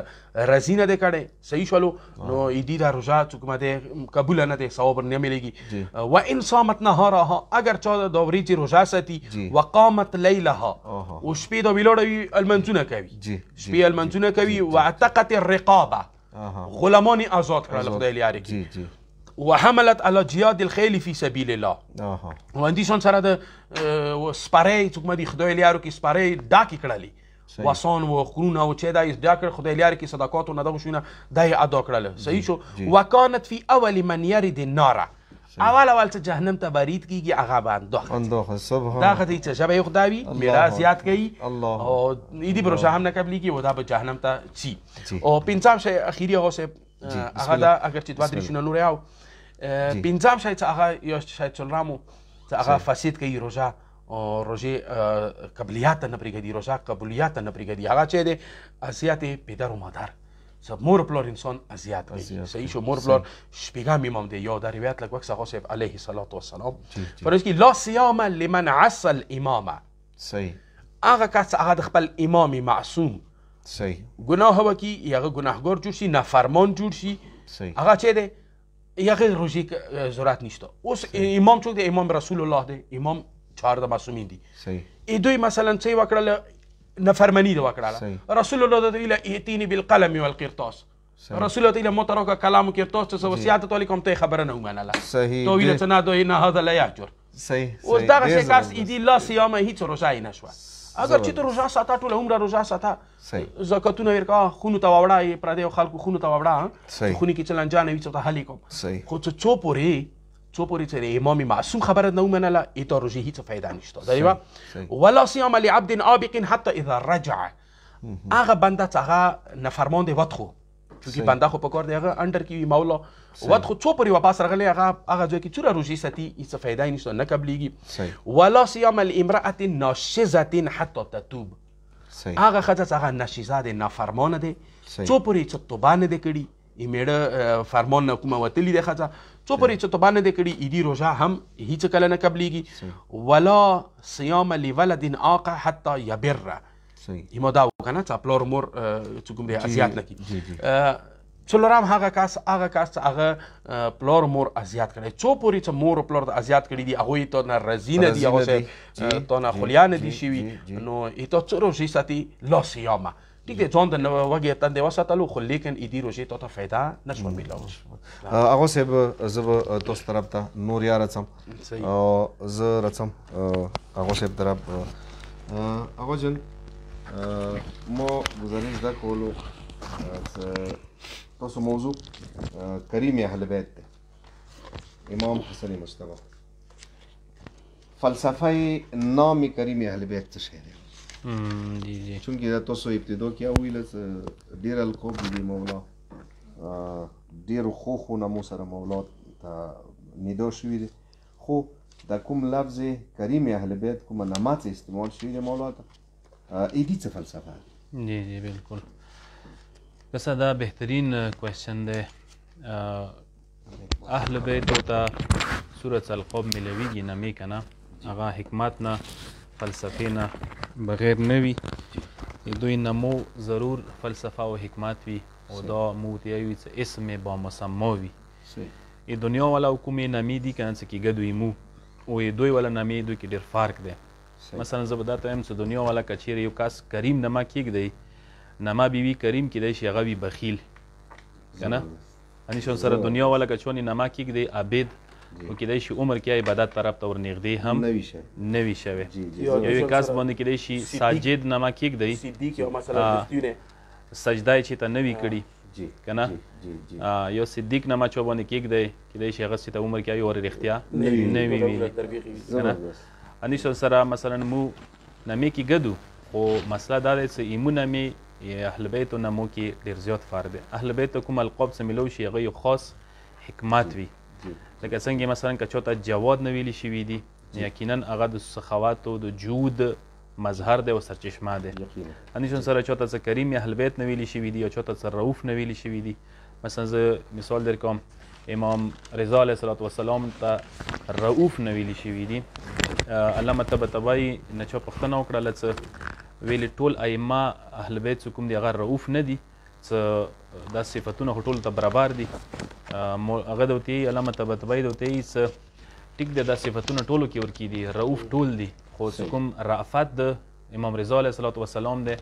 رضي نه دی کړی صحیح شولو نو ایدي دا روژه څه کومه دی قبوله نه دی ثواب نه میلېږي. و ان صامت نهارها اگر چا د ورځې روژه ساتي وقامت لیلها او شپې د ویلوړوي المنځونه کوي شپې المنځونه کوي واعتقت الرقابه غلامان آزاد کړل خدای لري کی وحملت على جهاد الخيل في سبيل الله واندیشان سره د سپارې څوک مدي خدای لري کی سپارې ډاکی کړلې واسان و خرونه او چې دا دا کړ خدای لري کی صدقات او دغه شونه دای ادا کړل صحیح شو. وکانت في اول من يرد النار اول څه جهنم ته برید کیږي هغه باندې اندوخ سبحان دا خدای څه شبه خدای میرا زیات کوي او ایدی بروشه هم نه قبلی کی و دا به جهنم ته چی او پنځم شی اخیری هغه سه هغه دا اگر چې دوه درې شونه نور یاو پنځم شی چې هغه یا شاید چلرامو چې هغه فساد کوي روزه او روزه قبلیات نه پرېږدي روزه قبولیات نه پرېږدي هغه چې دی اذیت پدر و مادر سب مور پلار انسان اذیت کوي صحیح شو. مور پلار شپږم امام دی یا در روایت لک وکس هغه صاحب علیه الصلاة والسلام فرض کی لا صيام لمن عصى الامام صحیح هغه کس هغه د خپل امام معصوم صحیح ګناه وکي هغه ګناهګار جوړ شي نافرمان جوړ شي هغه چې دی هغه روزي ضرورت نشته. اوس امام څوک دی امام رسول الله دی امام 4 د معصومین دي صحیح دوی مثلا څه وکړل نفرمانی ده وکړه رسول الله تعالی ائتینی بالقلم والقرطاس رسول الله تعالی مترک کلام قرطاس څه وصیت تعالی کوم ته خبره نه ومنله صحیح تو ویل څه نه دوی نه هذا لا یحجر صحیح اوس دغه څه کاس ایدی لا صيام هیڅ روزه نه شو اگر چې ته روزه ساته ټول عمر روزه ساته زکاتونه ورکا خونو ته وړای پر دې خلکو خونو ته وړا خونی کې چلن جان وي څه ته حلی کوم خو څو پورې چې امام معصوم خبره نه ومنله ایته روزه هیڅ فایده نشته دایوا ولا صيام لعبد عابق حتى اذا رجع هغه بنده څنګه نفرمان دی وته چې بنده خو په کار دی هغه انډر کی مولا وته څو پورې واپس راغلی هغه ځکه چې چوره روزي ساتي هیڅ فایده نشته نه قبليږي ولا صيام الامراه ناشزه حتى تتوب هغه خځه څنګه ناشزه دی نافرمان دی څو پورې چې توبه نه دی کړي میړه فرمان نه کومه وتلی دی خځه څو پورې چې توبه نه دی کړي ایدي روزه هم هیڅ کله نه قبليږي ولا صيام لولد عاق حتى يبر ایمو دا وکنه چې پلور مور چې کوم دی اذیت نه کی څلورم هغه کاس هغه پلور مور اذیت کړي څو پورې چې مور پلور د اذیت کړي دی هغه ته نه رزینه دی هغه ته نه خلیان دي شي نو ایته څو روزي ساتي لا صيام ټیک دی ځان د وګه تند وساتلو خو لیکن ایدي روزي ته فایده نشو میلاو هغه سب زب تاسو طرف ته نور یار رسم او ز رسم هغه سب طرف هغه جن ما گزارش دا کولو تاسو موضوع کریم اهل بیت ده امام حسن مجتبی فلسفه نام کریم اهل بیت څه شی دی چونکې دا تاسو ابتدا کې ویل ډیر القاب دی مولا ډیر خو نامو سره مولا ته نیدو شوی دی خو دا کوم لفظ کریم اهل بیت کوم نامات استعمال شوی دی مولا ته ایدی څه فلسفه جی بالکل کسا دا بهترین کوشن ده اهل بیت ته سورة القاب ملویږي نامې کنه هغه حکمت نه فلسفه نه بغیر نوی دوی نمو ضرور فلسفه و حکمت وی او دا موتیوی څه اسم با مسما وی ای دنیا والا حکومت نامی دی کنه چې کېږي مو او دوی والا نامی دوی کې ډیر فرق ده مثلا زبدات هم څه دنیا والا کچیر یو کس کریم نما کېږي نما بیوی کریم کې دی شي هغه بخیل کنه ان شون سره دنیا والا کچونی نما کېږي عبید او کېدای شي عمر کې عبادت طرف ته ورنږدې هم نوي شوی یو کس باندې کېدای شي ساجد نما کېږي صدیق یو مثلا سجده چې ته نوي کړي کنه یو صدیق نما چو باندې کېږي کېدای شي هغه ته عمر کې یو ور رښتیا نوي وي کنه ان شون سره مثلا مو نامې کې ګدو خو مسله دا ده چې ایمو نامې اهل بیت نامو کې ډیر زیات فرق دی اهل بیت کوم القاب څه ملو شي هغه یو خاص حکمت وي لکه څنګه مثلا که چاته جواد نه ویلی شوي دي یقینا هغه د سخاوت او د جود مظهر دی او سرچشمه دی ان شون سره چاته څه کریم اهل بیت نه ویلی شوي دي یا چاته څه رؤوف نه ویلی شوي دي مثلا زه مثال در کوم امام رضا علیه السلام ته رؤوف نه ویلي شوي دي. علامه طباطبایي نه چا پوښتنه وکړله څه ویلي ټول ائمه اهل بیت څه کوم دي هغه رؤوف نه دي، څه دا صفتونه خو ټولو ته برابر دي. هغه د ورته علامه طباطبایي د ورته څه ټیک دی دا صفتونه ټولو کې ورکي دي، رؤوف ټول دي، خو څه کوم رأفت د امام رضا علیه السلام دی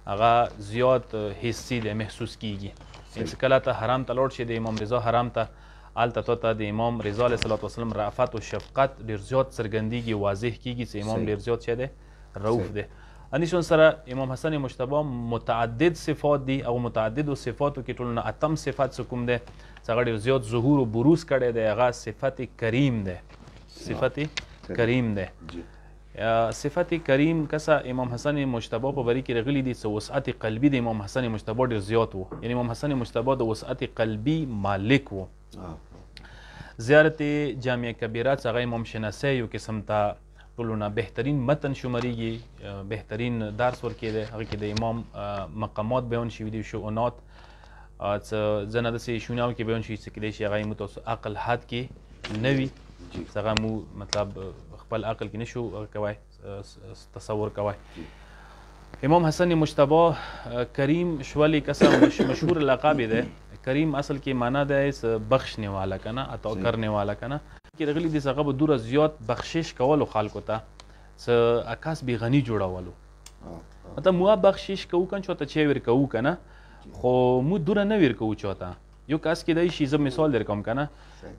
هغه زیات حسي دی، محسوس کیږي. چې کله ته حرام ته لاړ شي د امام رضا حرام ته، هلته ته د امام رضا علیه السلام رأفت او شفقت ډېر زیات څرګندېږي، واضح کیږي چې امام ډېر زیات څه دی، رؤوف دی. انیشون سره امام حسن مجتبی متعدد صفات دي او متعددو صفاتو کې ټول نه اتم صفت څه کوم دی چې هغه ډېر زیات ظهور او بروز کړی دی، هغه صفت کریم دی. صفت کریم دی. صفت کریم کسا امام حسن مجتبی په بری کې راغلی دي چې وسعت قلبي د امام حسن مجتبی ډېر زیات و، یعنی امام حسن مجتبی د وسعت قلبي مالک و. زیارت جامع کبیره څخه امام شناسی یو قسم ته ټولو نه بهترین متن شماریږي، بهترین درس ورکېده، هغه کې د امام مقامات بیان شوي دي، شؤونات څه ځنه داسې شونیاو کې بیان شوي چې کیدای شي هغه مو تاسو عقل حد کې نه وي، څنګه مو مطلب خپل عقل کې نشو کوی تصور کوی. امام حسن مجتبی کریم شولی کسا مشهور لقب ده. کریم اصل کې معنا ده بخشنے والا کنه، عطا کرنے والا کنه. کې رغلی دي څنګه به دوره زیات بخشش کولو خلکو ته څه اکاس بی غنی جوړولو. مطلب مو بخشش کوو کنه چوته چې ور کوو کنه، خو مو دوره نه ور کوو چوته. یو کس کې دای شي زه مثال در کوم کنه،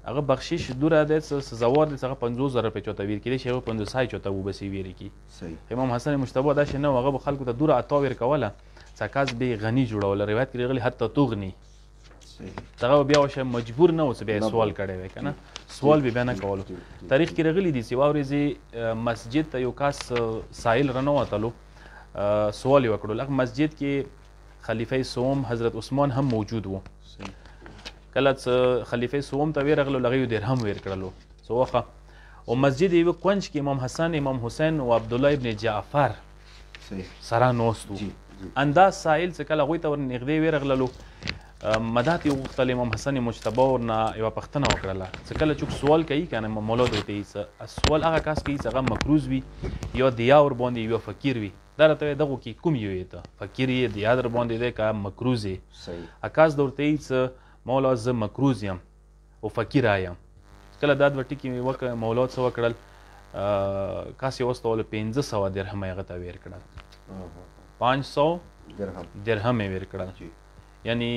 هغه بخشش دوره د سزاوار د څنګه 50000 روپے چوته ور کړي شي، 500 چوته و بسی ویری کی. امام حسن مجتبی دا شنه هغه به خلکو ته دوره عطا ور کوله، څکاس بی غنی جوړول. روایت کې رغلی حتی تغنی دغه بیا وشه مجبور نه اوس بیا سوال کړي وای کنه، سوال به نه کولو. تاریخ کې رغلی دي چې واورې مسجد ته یو کس سائل رنه وتلو، سوال یې وکړو. لکه مسجد کې خلیفہ سوم حضرت عثمان هم موجود وو. کله چې خلیفہ سوم ته ورغلو لغه درهم ور کړلو سوخه، او مسجد یو کونج کې امام حسن، امام حسین او عبد الله ابن جعفر سره نوستو. انداز سائل چې کله غوي ته ور نږدې ورغلو مدات یو وختل امام حسن مجتبی ورنه یو پښتنه وکړله چې کله چوک سوال کوي کنه مولود وتی سوال هغه کس کوي چې هغه مکروز وي یا دیا ور باندې یو فقیر وي، دا راته دغه کې کوم یو ته فقیر یې دیا در باندې ده کا مکروز یې صحیح اکاس دورته چې مولا ز مکروز یم او فقیر ایم. کله دا د وټی کې وک مولا څه وکړل کاس یو واستول 1500 درهم یې غته ور کړل، 500 درهم یې ور کړل. یعنی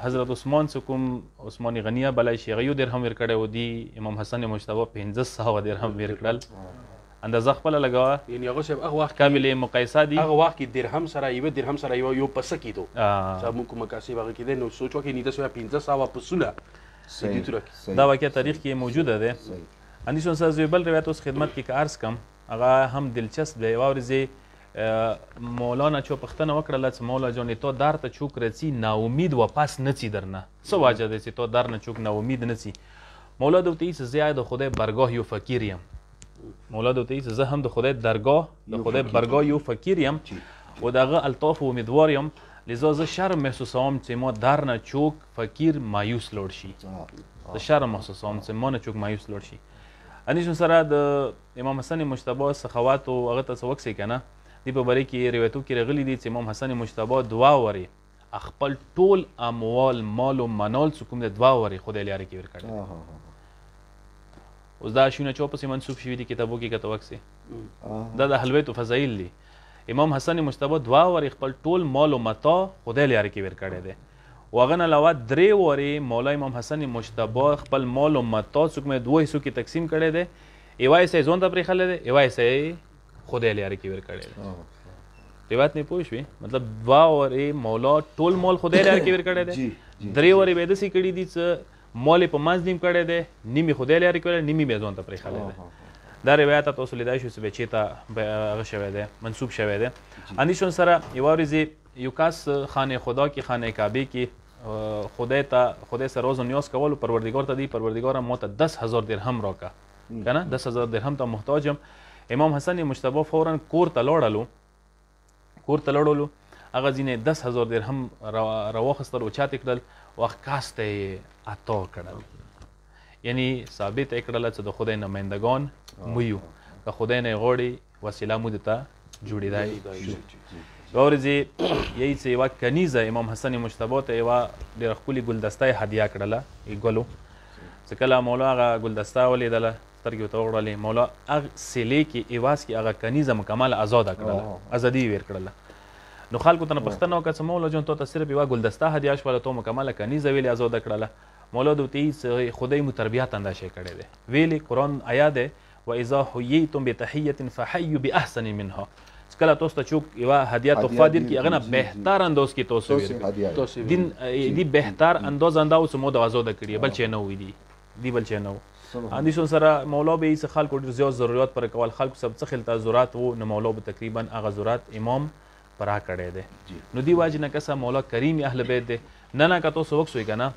حضرت عثمان څه کوم عثماني غنیه بلای شي غيو درهم ور کړی و دی امام حسن مجتبی 1500 درهم ور کړل. اندازه خپل لګاوه، یعنی هغه شب هغه وخت کامل مقایسه دي، هغه وخت کې درهم سره درهم سره یو پس کېدو چې موږ مقایسه هغه کې نو سوچو کې نیده سو 1500 پسوله صحیح. دا واقعا تاریخ کې موجوده ده. اندیشون سره بل روایت اوس خدمت کې عرض کم، هغه هم دلچسپ دی. واورځي مولانا چو پښتنه وکړله چې مولا جان تو دار ته چوک رسی نا امید واپس نڅی درنه څه واجه دی چې تو دار نه چوک نا امید نڅی. مولا دوی چې زیاد خدای برگاه یو فقیر یم، مولا دوی چې زه هم د خدای درگاه د خدای برگاه یو فقیر یم او دغه الطاف و امیدوار یم، لذا زه شرم محسوسوم چې ما در نه چوک فقیر مایوس لوړ شي، زه شرم محسوسوم چې ما نه چوک مایوس لوړ شي. انیشون سره د امام حسن مجتبی سخاوت او هغه ته څه وکسي کنه، دی په بری کې روایتو کې راغلي دي چې امام حسن مجتبی دعا وری خپل ټول اموال مال او منال څه کوم د دعا وری خدای لري کې ور کړی. اوس دا شونه چوپسې منسوب شوي دي کتابو کې کته وکسي، دا د اهل بیت فضایل دي. امام حسن مجتبی دعا وری خپل ټول مال او متاع خدای لري کې ور کړی دی. واغه نه علاوه درې وری مولا امام حسن مجتبی خپل مال او متاع څه کوم دوه حصو کې تقسیم کړی دی. ایوای سه ځون ته پرې خلل دی، ایوای سه خدای لري کې ور کړی دی. روایت نه پوه شوي، مطلب دوا وری مولا ټول مال خدای لري کې ور کړی دی. درې وری به دسی کړی دي چې مال په منځ نیم کړی دی، نیمه خدای لري کړی، نیمه به ځون ته پرې خلل دی. دا روایت تاسو لیدای شو چې بچی ته هغه شوی دی، منسوب شوی دی. اندیشون سره یو ورځ یو کس خانه خدا کې خانه کعبه کې خدای سره روز نیاز کول، پروردگار ته دی پروردگار ما ته 10000 درهم راکا کنه، 10000 درهم ته محتاجم. امام حسن مجتبی فورا کور ته لاړلو هغه ځینې 10,000 درهم راواخیستل او چاته کړل وخت کاسته یې عطا کړل یعنی ثابت یې کړله چې د خدای نمایندګان مو یو که خدای نه یې غواړي وسیله مو درته جوړېدای شو یوه ورځ یې چې یوه کنیزه امام حسن مجتبی ته یوه ډېره ښکلې ګلدسته یې هدیه کړله ګلو چې کله مولا هغه ګلدسته ولیدله سترګې ورته وغړلې مولا هغه سیلې کې ایواز کې هغه کنیزه مکمله ازاده کړله ازادي یې ویر کړله نو خلکو ته نه پوښتنه وکړه چې مولا جان تو ته صرف یوه ګلدسته هدیه شوله تو مکمله کنیزه ویلې ازاده کړله مولا د ورته چې خدای مو تربیت اندازې کړی دی ویلې قرآن آیات دی واذا حییتم بتحیة فحیوا باحسن منها کله تاسو ته څوک یوه هدیه تحفه درکړي هغه نه بهتر انداز کې تاسو ورکړي دین بهتر انداز چې مو د ازاده کړي بل چې نه وي دی بل چې نه و اندیشون سره مولا به یې خلکو ډېر زیات ضرورت پر کول خلکو سب څه خلته ضرورت و نو مولا به تقریبا هغه ضرورت امام پرا کړی دی نو دی واجب نه کسه مولا کریم اهل بیت دی نه که تاسو وکسوي که نه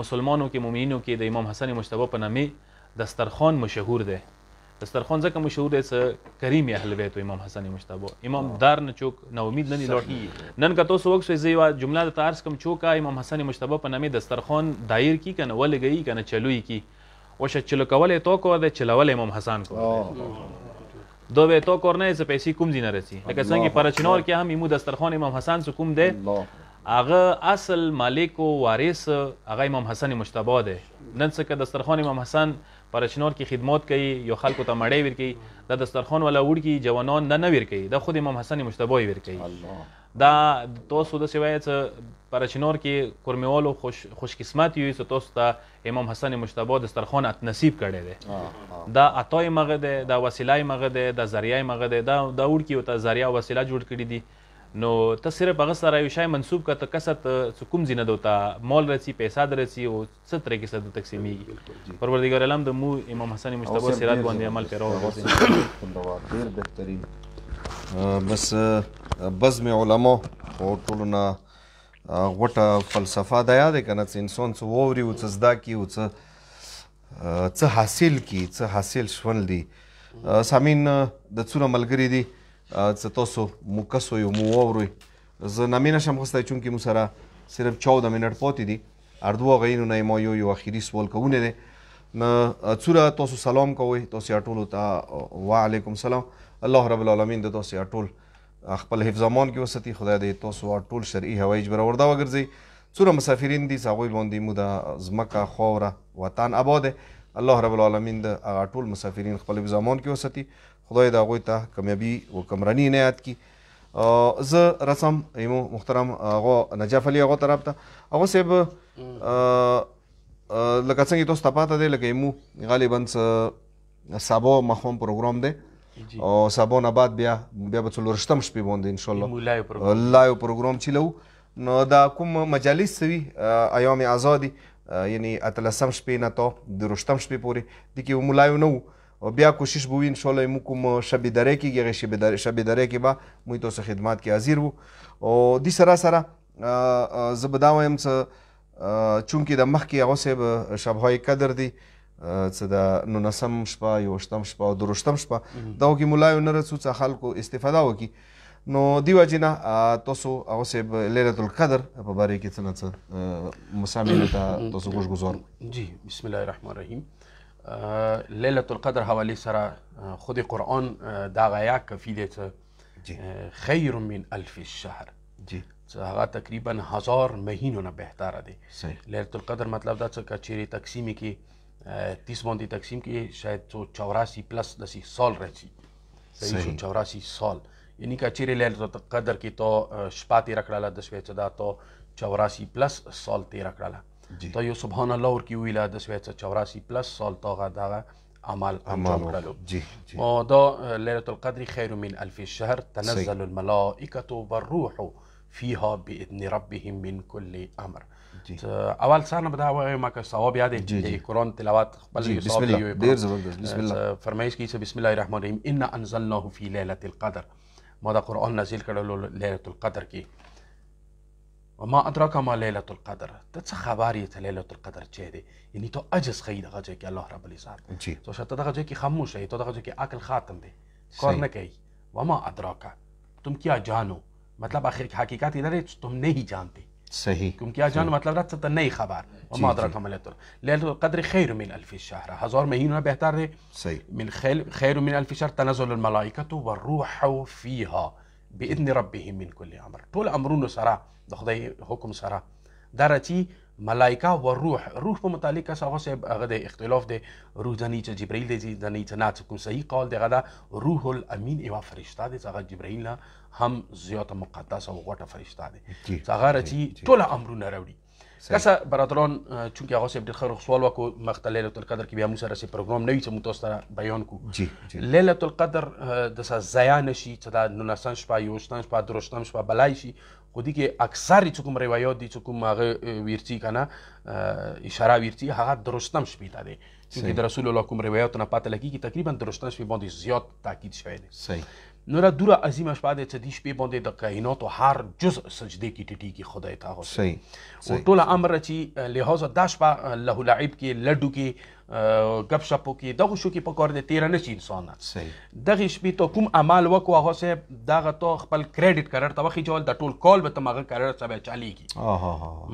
مسلمانو کې مؤمنینو کې د امام حسن مجتبی په نامې دسترخوان مشهور دی دسترخوان ځکه مشهور دی چې کریم اهل بیت و امام حسن مجتبی امام دار نه چوک نه امید نه دی لوټ نن که تاسو وکسوي زه یوه جمله درته عرض کړم چوکه امام حسن مجتبی په نامې دسترخوان دایر کی که نه ولګوي که نه چلوي کی وشه چلو کول یې تو کور دی چلول امام حسن کور دی دو به تو کور نه چې پیسې کوم ځای نه رسي لکه څنګه پرچنور کې هم ایمو دسترخوان امام حسن څه کوم دی هغه اصل مالک و وارث هغه امام حسن مجتبی دی نن څه که دسترخوان امام حسن پرچنور کې خدمات کوي یو خلکو ته مړی ورکوي دا دسترخوان والا وړکي جوانان نه ورکوي دا خود امام حسن مجتبی ورکوي دا تاسو داسې وایئ چې پرچنور کې کورمیوالو خوش قسمت یو چې تاسو ته امام حسن مجتبی دسترخوان نصیب کړی دی دا عطای مغه دی دا وسیله مغه دی دا ذریعه مغه دی دا وړکي ورته ذریعه وسیله جوړ کړي دي نو ته صرف هغه سره یو شی منسوب که ته کسه ته کوم ځای نه دی ورته مال رسي پیسه در رسي او څه طریقې سره تقسیمیږي پروردګار عالم د مو امام حسن مجتبی سیرت باندې عمل پیرو وګرځي ډېر بهترین بس بزم علما خو ټولو نه غوټه فلسفه دا یاد دی که نه چې انسان څه واوري او څه زده کړي او څه حاصل کړي څه حاصل شول دي سامعین د څونه ملګري دي چې تاسو مو کسوئ او مو واورئ زه نامې نشم اخیستی چونکې مو سره صرف 14 منټ پاتې دي هر دوه غیینو نه ما یو اخري سوال کوونه دی نه څوره تاسو سلام کوئ تاسو ټولو ته وعلیکم سلام الله رب العالمین د تاسو ټول خپل حفظ امان کې وساتي خدای دې تاسو ټول شرعي هوایي جبرورده وګرځي څوره مسافرین دي هغوی باندې مو د ځمکه خاوره وطن آباد الله رب العالمین د هغه ټول مسافرین خپل حفظ امان کې وساتي خدای د هغوی ته کامیابي و کمراني عنایت کړي زه رسم ایمو محترم هغه نجف علي هغه طرف ته هغه صاحب لکه څنګه تاسو ته پاته دی لکه ایمو غالبا سبا ماښام پروګرام دی او سبا نه بعد بیا به څلورشتم شپې باندې انشاءالله لایو پروګرام چلو نو دا کوم مجالس وي ایام ازادي یعنی اتلسم شپې نه تا دروشتم شپې پورې دي کې مو لایو نه و بیا کوشش به وي انشاءالله مو کوم شب دره کېږي هغې شب دره کې به موږ تاسو خدمات کې حاضر وو او دې سره سره زه به دا وایم چې چونکې د مخکې هغه صاحب شبهای قدر دی څه د 19 شپه 21 شپه او 22 شپه دغو کې ملایو نه رسو څه خلکو استفاده وکړي نو دی وجې نه تاسو هغه صاحب لیلة القدر په باره کې څه نه څه مسامعینو ته تاسو خوشګزار جی بسم الله الرحمن الرحیم لیلة القدر حوالی سره خود قرآن دا غیا کفی دی چې خیر من الف الشهر جی هغه تقریبا 1000 مهینو نه بهتره دی لیلة القدر مطلب دا څه که چیرې تقسیمی کې 30 باندې تقسیم کې شاید 84 پلس داسې سال راشي صحیح 84 سال یعنی که چیرې لیلة القدر کې تو شپه تېره کړله د شوی چې دا تو 84 پلس سال تېره کړله تا یو سبحان الله ورکې وویله د شوی چې 84 پلس سال تا دغه عمل انجام کړلو او دا لیلة القدر خیر من الف الشهر تنزل الملائکة والروح فيها بإذن ربهم من كل امر اول سر نه به دا وایم که ثواب یاد دی قرآن تلاوت خپل یو ثواب دی ډیر زبردست بسم الله فرمایش کوي چې بسم الله الرحمن الرحیم ان انزلناه فی لیلة القدر ما دا قرآن نازل کړلو لیلة القدر کې وما ادراک ما لیلة القدر ته څه خبر یې ته لیلة القدر چی دی یعنی تو عجز خیی دغه ځای کې الله رب العزت تو شاید دغه ځای کې خاموش یې تو دغه ځای کې عقل خاتم دی کار نه کوي وما ادراک تم کیا جانو मतलब हकीकत इधर है तुम नहीं जानते, सही, क्योंकि आज जान मतलब रात तो नहीं खबर वमा अदराका मा लैलतुल क़द्र खैर मिन अल्फ शहर, 1000 महीना बेहतर है, सही, من خير من ألف شهر تنزل الملائكة والروح فيها بإذن ربهم من كل أمر. ټول امرونه سره د خدای حکم سره درچی ملائکه و روح په متعلق هغه صاحب هغه د اختلاف د روح ځنی چې جبرئیل دی ځنی چې نه کوم صحیح قول دی غدا روح الامین یو فرشته دی هغه جبرئیل نه هم زیات مقدس او غوټه فرشته دی هغه رچی ټول امرونه راوړي. کسا برادران چونکه هغه صاحب د خیر سوال وکړو مخته لیلۃ القدر کې بیا موږ سره سي پروګرام نوي چې متوسطه بیان کو. لیلۃ القدر د ضایع نشي چې دا 19 شپه 21 شپه 23 شپه بلای شي، خو دي کې اکثر چې کوم روایت دي چې کوم هغه ویرتی کنه اشاره ویرتی هغه درستم شپې ته دي، چې د رسول الله کوم روایت نه پاتې لګي تقریبا درستم شپې باندې زیات تاکید شوی دی. صحیح. نو را دوره عظیمه شپه ده چې دې شپې باندې د کائنات هر جزء سجده کې ټیټیږي خدای ته. صحیح. او ټول امر چې لہذا دا شپه له لعب کې لډو کې غپ شپو کې دغه شو کې په کار دي تیر نه شي انسان. صحیح. دغه شپې ته کوم عمل وکړو هغه صاحب دغه تو خپل کریډټ کارت ته وخی جوړ د ټول کال به تمغه کارت سبا چاليږي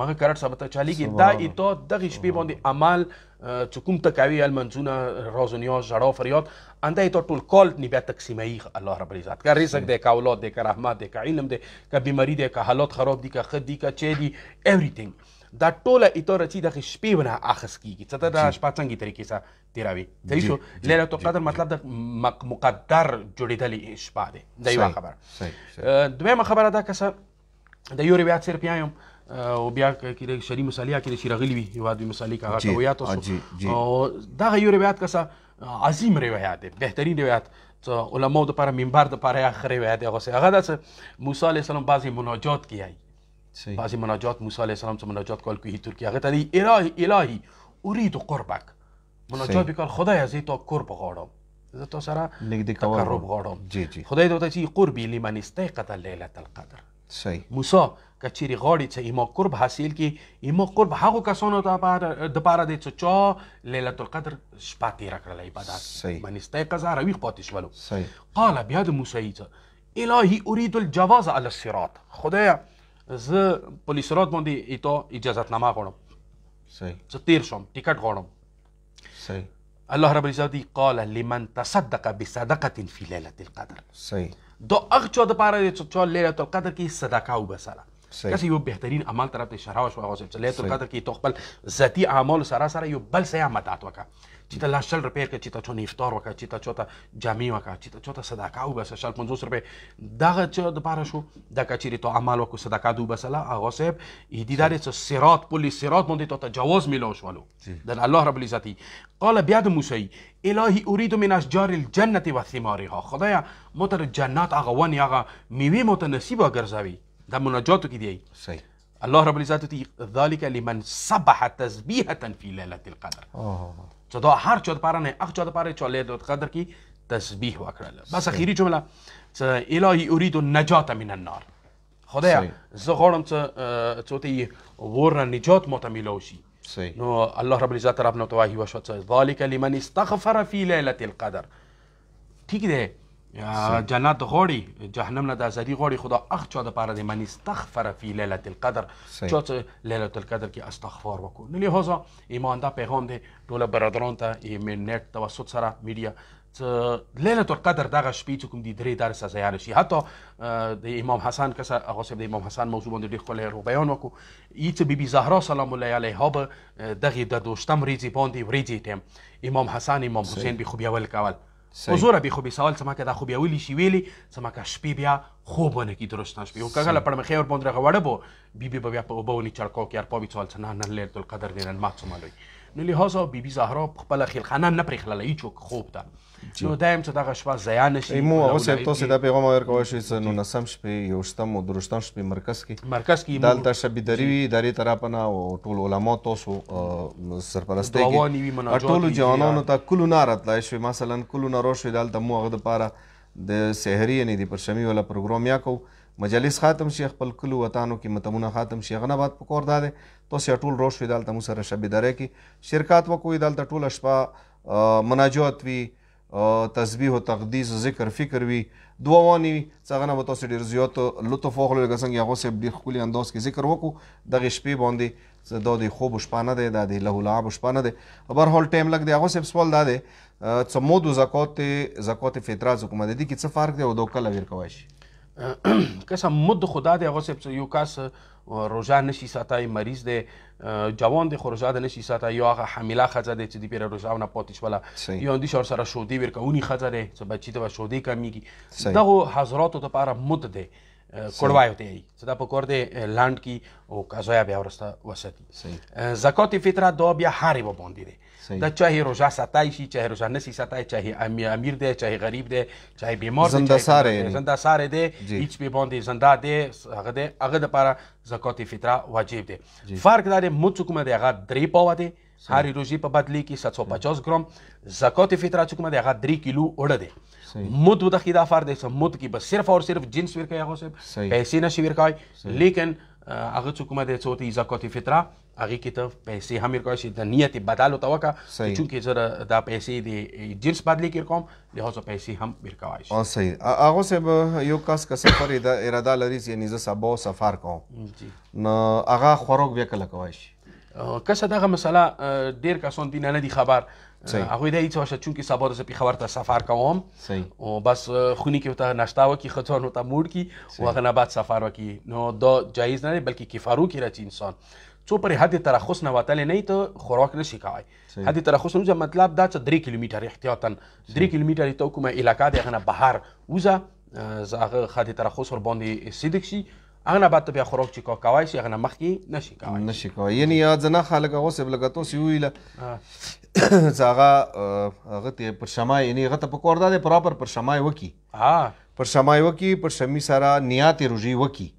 مغه کارت سبا ته چاليږي دا ایتو دغه شپې باندې عمل چې کوم تکاوی المنزونه رازونیا جړاو فریاد انده ایتو ټول کال نی بیا تقسیمای الله رب العزت کا رزق دې کا اولاد دې کا رحمت دې کا علم دې کا بیماری دې کا حالات خراب دي کا خد دي کا چي دي everything دا ټوله ایتو رچی د شپې ونه اخس کیږي چې دا شپه څنګه طریقې سره تیراوي. صحیح شو. لیلۃ القدر مطلب د مقدر جوړېدلې شپه ده. دا یو خبر. صحیح. دویمه خبره ده که د یو روایت سره پیایم او بیا کې شری مصالحه کې چې راغلی وي یو د مصالحه کا روایت او دا یو روایت که عظیم روایت ده، بهترین روایت چې علماء د لپاره منبر د لپاره اخر روایت هغه ده موسی علیه السلام بعضی مناجات کیای. بعضی مناجات موسی علیه السلام څخه مناجات کول کوي ترکیه هغه ته الهی اريد قربک مناجات وکړ خدای زه تو قرب غواړم زه تو سره نږدې تقرب غواړم. خدای ته چې قربی لمن استيقظ ليله القدر. صحیح. موسی کچيري غاړي چې ایما قرب حاصل کی ایما قرب هغه کسانو ته د پاره د چا ليله القدر شپه تیر کړل عبادت من استيقظ راوي پاتې شولو. صحیح. قال بیا د موسی الهی اريد الجواز على الصراط خدای زه پولیس رات باندې ایتو اجازت نامه غواړم. صحیح. زه تیر شم ټیکټ غواړم. صحیح. الله رب العزت قال لمن تصدق بصدقه في ليله القدر. صحیح. دو هغه چا د پاره چې ليله القدر کې صدقه وبسره کسي یو بهترین عمل طرف ته اشاره وشو هغه چې ليله القدر کې تو خپل ذاتی اعمال سره یو بل څه عملات وکړه چې ته لاشل روپیا کې چې ته چون افطار وکړه چې ته چوته جامع وکړه چې ته چوته صدقه وبسه شل 50 روپیا دغه چې د پاره شو د کچيري تو اعمال وکړه صدقه وبسله هغه صاحب ایدیدار چې صراط پولیس صراط باندې ته تجاوز ملو شولو د الله رب العزت. قال بیا د موسی الهی اريد من اشجار الجنه وثمارها خدایا متر جنات هغه ونی هغه میوه متناسبه ګرځوي دا مناجاتو کې دی. صحیح. الله رب العزت ذلك لمن سبح تسبيحه في ليله القدر. چې دا هر چا د پاره نه هغه چا د پاره چې ليله القدر کې تسبیح وکړل. بس اخیری جمله چې الهی اريد النجات من النار خدایا زه غواړم چې ته ور نجات متملو شي. صحیح. نو الله رب العزت رب نو توهی وشو ذلك لمن استغفر في ليله القدر. ٹھیک دی جنت غوړي جهنم نه د ازادي غوړي خدا اخ چا د پاره د من استغفر في ليله القدر چې ليله القدر کې استغفار وکړو. نو لہذا ایمان دا پیغام دی ټول برادران ته ایمن نت توسط سره میډیا چې ليله القدر دغه شپې چې کوم دي درې درس زیار شي حتی د امام حسن کسه هغه صاحب د امام حسن موضوع باندې ډېر خلک رو بیان وکړو ایت بیبي زهرا سلام الله علیها به دغه د دوشتم ریځي باندې ورېځي ټیم امام حسن امام حسین به خوبیا ول کول حضور به خوبي سوال سما که دا خوبیا ویلی شي ویلی سما که شپې بیا خوب ونه کی درست نشي او کله پړم خیر باندې غوړه بو بیبي بیا په وبونی چړکو کې ارپا به سوال نه نه ليله القدر دینن ما څه مالوي. نو لہذا بیبي زهرا خپل خیل خانه نه پرې خلل هیڅ خوب ته نو دایم چې دغه شپه ضایع نشي. مو هغه څه تاسو دا پیغام ورکوي چې نو نسم شپې یوشتم او درشتم شپې مرکز کې دالته شبي دروي داري طرفنه او ټول علما تاسو سرپرستی کې ټول جوانانو ته کلو نارت لای شو مثلا کلو نارو شو دالته مو هغه لپاره د سحری نه دی پرشمی ولا پروګرام یا کو مجلس ختم شي خپل کلو وطنو کې متمونه ختم شي غنه بعد پکور داده تاسو ټول روش دالته مو سره شبي دره کې شرکت وکوي دالته ټول شپه مناجات وی تسبیح و تقدیس ذکر فکر وي دعاوانې وي څه هغه نه به تاسو ډېر زیات لطف واخلو لکه څنګه هغه صاحب ډېر ښکلي انداز کې ذکر وکړو دغې شپې باندې دا د خوب شپه نه دی دا د لهو لعب شپه نه دی بهرحال ټایم لږ دی هغه صاحب سوال دا دی څه مود و زکات فطره څه کومه د دې کې څه فرق دی او دا کله ورکوی شي کسه مد خدا دی هغه صاحب یو کس روژه نشي ساتای مریض دی جوان دی خو روژه د نشي ساتای یا هغه حامله ښځه دی چې د پیره روژه نه پاتې شوله یا همدې شور سره شودې ورکونې ښځه دی چې بچي ته به شودې کمیږي دغو حضراتو دپاره مد دی کړوای ته ای چې دا په کور دی لاند کی او قضایا بیا ورسته وساتي زکات فطره دا بیا هر و باندې دی دا چاهی روژه ساتای شي چاهی روژه نسی ساتای چاهی امیر دی چاهی غریب دی چاهی بیمار دی زنده ساره دی هیڅ به باندې زنده دی هغه د لپاره زکات فطره واجب دی فرق دا دی مد کومه دی هغه 3 پاوه دی هر روزی په بدلی کې 750 ګرام زکات فطره کومه دی هغه 3 کیلو وړه دی مد د خدا فرد دی مد کې بس صرف اور صرف جنس ورکوي هغه صاحب پیسې نشي ورکوي لیکن هغه څه کومه دی څه ته زکات فطره هغه کې ته پیسې هم ورکوي چې د نیت بدل وته وکړه چونکې زه دا پیسې د جنس بدلی کې کوم لهدا پیسې هم ورکوي او صحیح هغه صاحب یو کس که سفر اراده لري یعنی زه سبا سفر کوم نو هغه خوراک بیا کله کوي شي کسه دغه مسله ډیر کسان دي نه دي خبر هغوی د هیڅ واشه چونکې سبا د زه پېښور ته سفر کوم او بس خونې کې ورته ناشته وکړي ښځانو ته موړ کړي او هغه نه بعد سفر وکړي نو دا جایز نه دی بلکې کفارو کې راځي انسان څو پرې حد ترخص نه وتلی نه ته خوراک نشي کوی حد ترخص نه مطلب دا چې 3 کیلومتر احتیاطا 3 کیلومتر ته کومه علاقه دی هغه نه بهر وځه هغه حد ترخص ور باندې صدق شي هغه نه بعد بیا خوراک چې کوی شي هغه نه مخکې نشي کوی یعنی ځنه خلک هغه صاحب لکه تاسو ویله چې هغه ته پر شمای یعنی هغه ته په کور دا دی پراپر پر شمای وکړي پر شمای وکړي پر شمي سره نیات روژې وکړي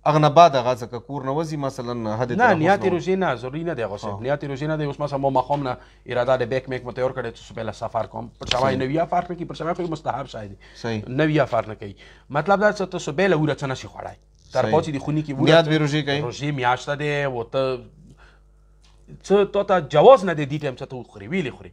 هغه نه بعد هغه څه کور نه وځي مثلا حد نه نیات روژې نه ضروري نه دی هغه صاحب نیات روژې نه دی اوس مثلا ما ماښام نه اراده د بیک میک متیار کړی چې پهله سفر کوم پر شمای نویا فرق نه کوي پر شمای خو مستحب شاید صحیح نویا فرق نه کوي مطلب دا چې تاسو بهله وره څه نشي خوړای تر پاتې د خونې کې نیات به روژې کوي روژې میاشته دی او ته څه تا ته جواز نه دی دې ټایم څه ته وخوري ویلې خوري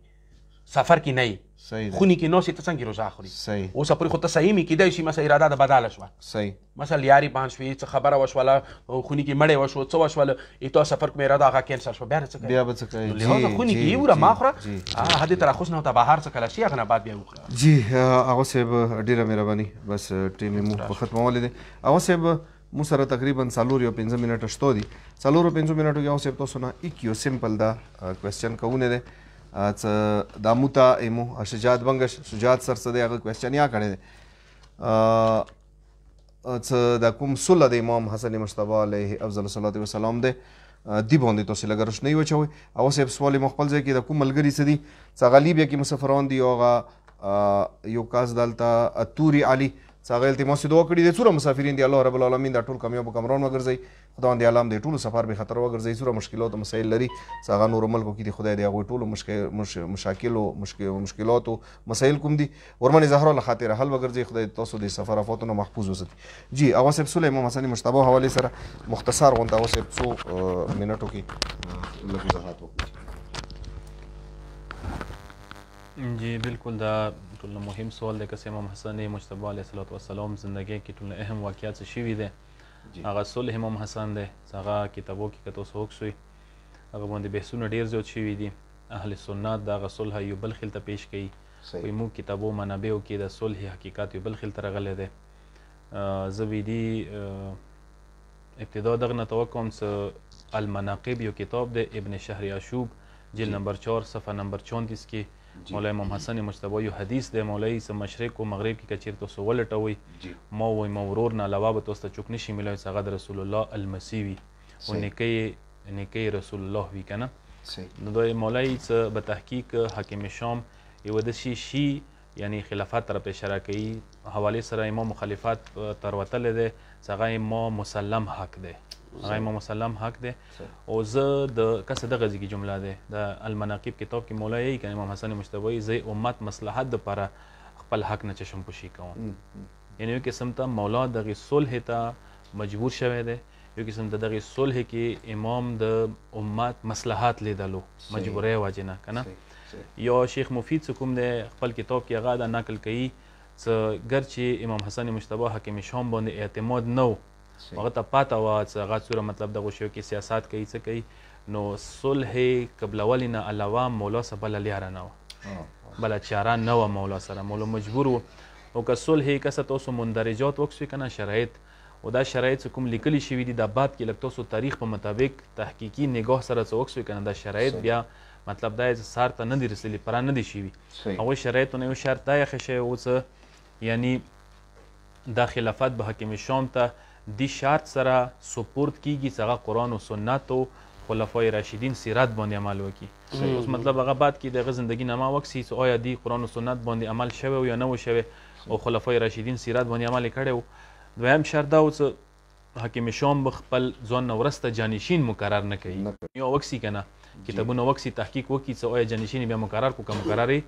سفر کې نه خونې کې ناستې ته څنګه روژه خوري اوس پرې خو ته صحیح مې کیدای شي مثلا اراده د بدله شوه صحیح مثلا یاري بان شوې څه خبره وشوله خونې کې مړی وشو څه وشوله تا سفر کوم اراده هغه کینسل شوه بیا څه کوي بیا به څه کوي لهدا خونې کې یې وره ما خوره هدې ترخص نه ته بهر څه کله شي هغه نه بعد بیا وخوره جی هغه صاحب ډېره مهرباني بس ټیم مو په ختمولې دی هغه صاحب مو سره تقریبا 4 یا 5 منټه شته دي 4 یا 5 منټو کې هغه صاحب تاسو نه یک یو سمپل دا کوېسچن کوونه دی دا موتا ایمو شجاعت بنگش شجاعت سر څه دی هغه کوېسچن یا کړی دی څه د کوم سله د امام حسن مجتبی علیه افضل الصلاة والسلام دی دی باندې تاسو لږ روشنۍ واچوئ هغه صاحب سوال یې خپل ځای کې د کوم ملګري څه دي څه هغه لیبیا کې مسافران دي او هغه یو کاس دلته توري علي څه هغه التماس دعا کړي دي څومره مسافرین دي الله رب العالمین دا ټول کامیاب کمران وګرځوي خداوند اعلان دی ټولو سفر به خطر وګرځوي څومره مشکلات او مسایل لري څه هغه نورو ملکو کې دي خدای دې هغوی ټولو مشاکل او مشکلات او مسایل کوم دي ورمنې زهرا له خاطره حل وګرځوي خدای تاسو د سفر افاتو نه محفوظ وساتي جی هغه صاحب سله امام حسن مجتبی حوالې سره مختصر غونډه هغه صاحب څو منټو کې لږ وضاحت وکړي جی بالکل دا ټول مهم سوال دی که امام حسن مجتبی علیه الصلاة والسلام زندګۍ کې ټول اهم واقعات څه شوي دی هغه صلح امام حسن دی هغه کتابو کې که تاسو وکسوئ هغه باندې بحثونه ډېر زیات شوي دي اهل سنت د هغه صلح یو بل خیل ته پیش کوي وایي موږ کتابو منابعو کې د صلح حقیقت یو بل خیل ته راغلی دی زه ویدي ابتدا دغه نه توقعم څه المناقب یو کتاب دی ابن شهر یعشوب جلد نمبر 4 صفحه نمبر 34 کې مولای امام حسن مجتبی یو حدیث دی مولای څه مشرق او مغرب کې که چېرته تاسو ولټوئ ما وایي ما ورور نه علاوه به تاسو ته څوک نشي میلوی چې هغه د رسول الله المسیح وي او نیکۍ رسول الله وي که نه نو د مولای څه به تحقیق حاکم شام یوه داسې شي یعنی خلافت طرف ته اشاره کوي حوالې سره امام مخالفت تر وتلی دی چې هغه امام مسلم حق دی هغه امام مسلم حق دی او زه د کسه دغه ځای کې جمله دی د المناقب کتاب کې مولا یې که امام حسن مجتبی زه امت مصلحت دپاره خپل حق نه چشم پوشي کوم یعنی یو قسم ته مولا دغې صلح ته مجبور شوی دی یو قسم ته دغې صلح کې امام د امت مصلحت لیدلو مجبورۍ وجې نه که نه یا شیخ مفید چې کوم دی خپل کتاب کې هغه دا نقل کوي چې ګرچې امام حسن مجتبی حکیم شام باندې اعتماد نه و هغه ته پاته وه چې هغه څومره مطلب دغو شیو کې سیاست کوي څه کوي نو صلح قبلولې نه علاوه مولا سره بله لاره نه وه بله چاره نه وه مولا سره مولا مجبور و او که صلح کسه تاسو مندرجات وکسوي که نه شرایط او دا شرایط چې کوم لیکلي شوي دي د بعد کې لږ تاسو تاریخ په مطابق تحقیقي نگاه سره څه وکسوي که نه دا شرایط بیا مطلب دا چې سار ته نه دي رسېدلي پوره نه دي شوي هغوی شرایطو نه یو شرط دا یخې شوی و چې یعنی دا خلافت به حکیم شام ته دی شرط سره سپورت کیږي چې هغه قرآن و سنت و خلفای راشدین سیرت باندې عمل وکړي اوس مطلب هغه بعد کې د هغه زندګي نامه وکسي چې آیا دی قرآن و سنت باندې عمل شوی و یا نه و شوی او خلفای راشدین سیرت باندې عمل یې کړی و دویم شرط دا و چې حکیم شام به خپل ځان نه وروسته جانشین مقرر نه کوي یا وکسي که نه کتابونه وکسي تحقیق وکړي چې آیا جانشین بیا مقرر کړو که مقرر یې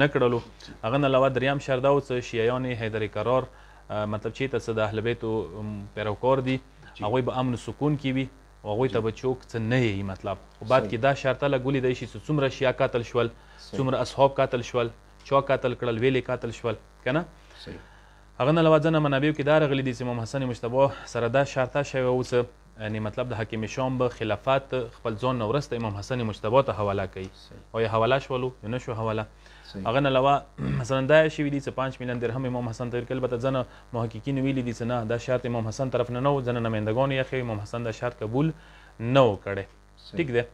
نه کړلو هغه نه علاوه دریم شرط دا و چې شیعیان حیدر قرار مطلب چېرته څه د اهل بیتو پیروکار دي هغوی به امن و سکون کې وي او هغوی ته به څوک څه نه یي مطلب خو بعد کې دا شرطه لږ ولیدی شي چې څومره شیعه قتل شول څومره اصحاب قتل شول چا قتل کړل ویلې قتل شول که نه هغه نه علاوه ځینې منابعو کې دا راغلي دي چې امام حسن مجتبی سره دا شرطه شوې و چې یعنی مطلب د حکیم شام به خلافت خپل ځان نه وروسته امام حسن مجتبی ته حواله کوي او یا حواله شولو یا نه شو حواله هغه نه علاوه مثلا دا شوي دي چې 5 میلیون درهم امام حسن ته ورکړل البته ځینې محققین ویلي دي چې نه دا شرط امام حسن طرف نه و ځینې نمایندګانو یې ښیي امام حسن دا شرط قبول نه و کړی ټیک دی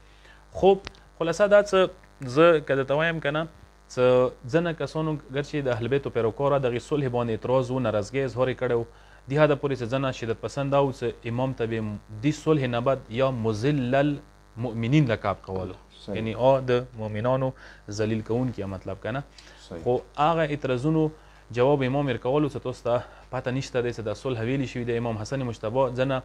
خب خلاصه دا چې زه که درته وایم که نه چې ځینې کسانو ګرچې د اهل بیتو پیروکاره دغې صلح باندې اعتراض و ناراضګۍ اظهار یې کړی و دې حده پورې چې ځینې شدت پسند او چې امام ته به دې صلح نه بعد یا مذل المؤمنین لقب کولو یعنی د مؤمنانو ذلیل کوونکي مطلب که نه خو هغه اعتراضونو جواب امام ورکولو چې تاسو ته پته نشته دی چې دا صلح ویلي شوي د امام حسن مجتبی ځینې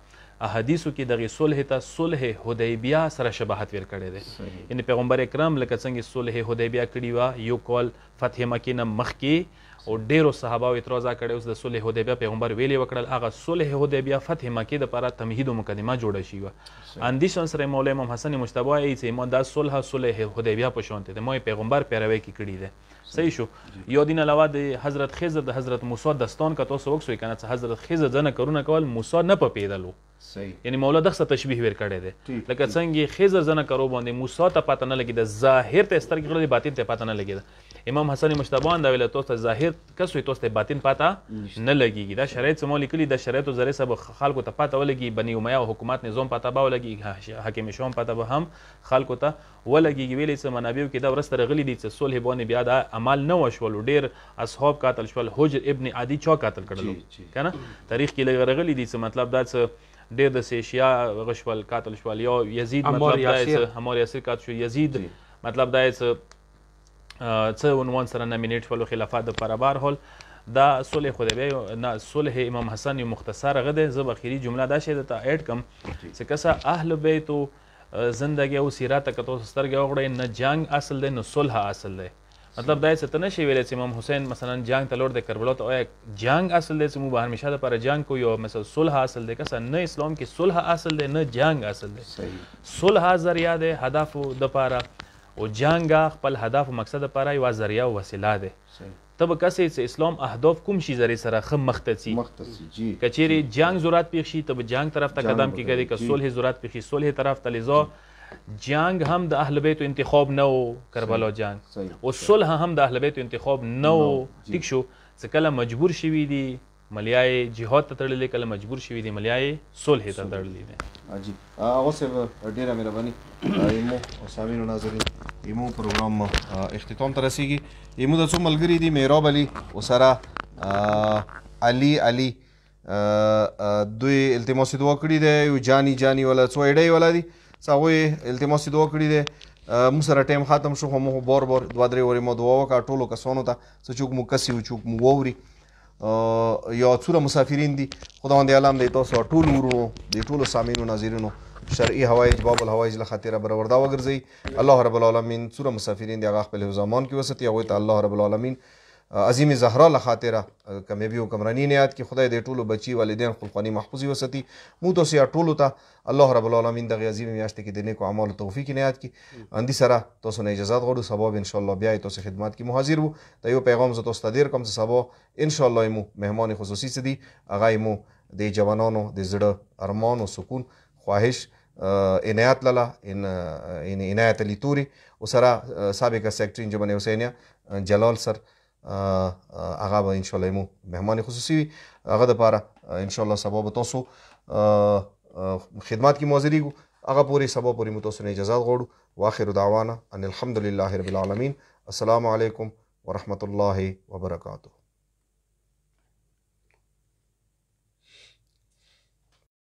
احادیثو کې دغې صلح ته صلح حدیبیه سره شباهت ورکړی دی یعنی پیغمبر اکرم لکه څنګه صلح حدیبیه کړې وه یو کال فتح مکې نه مخکې او ډیرو صحابه اعتراض کړی اوس د صلح حدیبیه پیغمبر ویلې وکړل هغه صلح حدیبیه فتح مکې دپاره تمهید و مقدمه جوړه شوې وه اندیشان سره مولا امام حسن مجتبی وایي چې ما دا صلح حدیبیه په شانتې دی ما یې پیغمبر پیروي کې کړي دی صحیح شو یا دین علاوه د حضرت خضر د حضرت موسی داستان که تاسو وکسوئ که نه چې حضرت خضر ځنه کارونه کول موسی نه پوهېدلو یعنی مولا دغه تشبیه ورکړی دی لکه څنګه خضر ځنه کارو باندې موسی ته پته نه لګېده ظاهر ته سترګې غړلې باطن ته پته نه لګېده امام حسن مجتبی دا ویله تاسو ته ظاهر کس وي تاسو ته باطن پته نه لګېږي دا شرایط چې ما لیکلي د شرایطو ذریعې سره به خلکو ته پته ولګي بني امیه او حکومت نظام پته به ولګي حکیم شام پته به هم خلکو ته ولګېږي ویلې چې منابعو کې دا وروسته راغلي دي چې صلح باندې بیا دا عمل نه وشولو ډېر اصحاب قتل شول حجر ابن عدي چا قتل کړلو که نه تاریخ کې راغلي دي چې مطلب دا چې ډېر د سیشیا غشول قاتل شول یا یزید مطلب دا چې عمار یاسر قاتل شو یزید مطلب دا چې څه عنوان سره نامینیټ شولو خلافت دپاره بهرحال دا صلح حدیبیه نه صلح امام حسن یو مختصر هغه دی زه به اخري جمله دا شی درته ایډ کړم چې کسه اهل بیتو زندگی او سیرت ته که تاسو سترګې وغړئ نه جنگ اصل دی نه صلح اصل دی مطلب دا چې ته نشي ویلی چې امام حسین مثلا جنگ ته لوړ دی کربلا ته آیا جنگ اصل دی چې موږ به همیشه دپاره جنگ کو یا مثلا صلح اصل دی کسه نه اسلام کې صلح اصل دی نه جنگ اصل دی صلح ذریعه دی هدف دپاره او جنگ خپل هدف او مقصد دپاره یوه ذریعه او وسیله دی ته به کسې چې اسلام اهداف کوم شي ذریعې سره ښه مخته ځي که چیرې جنگ ضرورت پېښ شي ته به جنگ طرف ته قدم کېږدې که صلح ضرورت پېښ شي صلح طرف ته لذا جنگ هم د اهل بیتو انتخاب نه و کربلا جنگ او صلح هم د اهل بیتو انتخاب نه و ټیک شو چې کله مجبور شوي دي ملیای جهاد ته تړلې کله مجبور شوي دي ملیای صلح ته تړلې دي عجیب هغه صاحب ډېره مهرباني ایمو او سامعینو ناظرین ایمو پروګرام اختتام ته رسیږي ایمو د څو ملګري دي میراب علي ورسره علي دوی التماس دعا کړي دی یو جاني ولا څو ایډۍ والا دي څه هغوی التماس دعا کړي دی موږ سره ټایم ختم شو خو موږ بار 2-3 ورې مو دعا وکړه ټولو کسانو ته چې څوک مو کسي و څوک مو واوري یا څومره مسافرین دي خداوند عالم دی تاسو ټول ورونو د ټولو سامعینو ناظرینو شرعي هوایج باب الهوایج له خاطره بروردا وګرځي الله رب العالمین څومره مسافرین دي هغه خپل حفظ امان کې وساتي هغوی ته الله رب العالمین عظیم زهرا له خاطره کامیابي او کمرانی نه یاد کی خدای دې ټولو بچي والدین خپلخواني محفوظي وساتي مو تاسو یا ټولو ته الله رب العالمین دغه عظیم میاشت کې د نیکو اعمالو توفیق نه یاد کی اندي سره تاسو نه اجازه غواړو سبب ان شاء الله بیا تاسو خدمات کې حاضر وو ته یو پیغام زه تاسو ته ډیر کوم سبب ان شاء الله مو مهمان خصوصي سدي هغه مو د جوانانو د زړه ارمان او سکون خواهش عنایت لاله ان عنایت علی توري وسره سابق سیکرټری انجمن حسینیا جلال سر هغه به ان شاء الله مو مهمان خصوصي هغه د پاره ان شاء الله سبب تاسو خدمات کی موزریګو هغه پوری سبب پوری متوسن اجازه غوړو واخر دعوانا ان الحمد لله رب العالمین السلام علیکم ورحمت الله وبرکاته.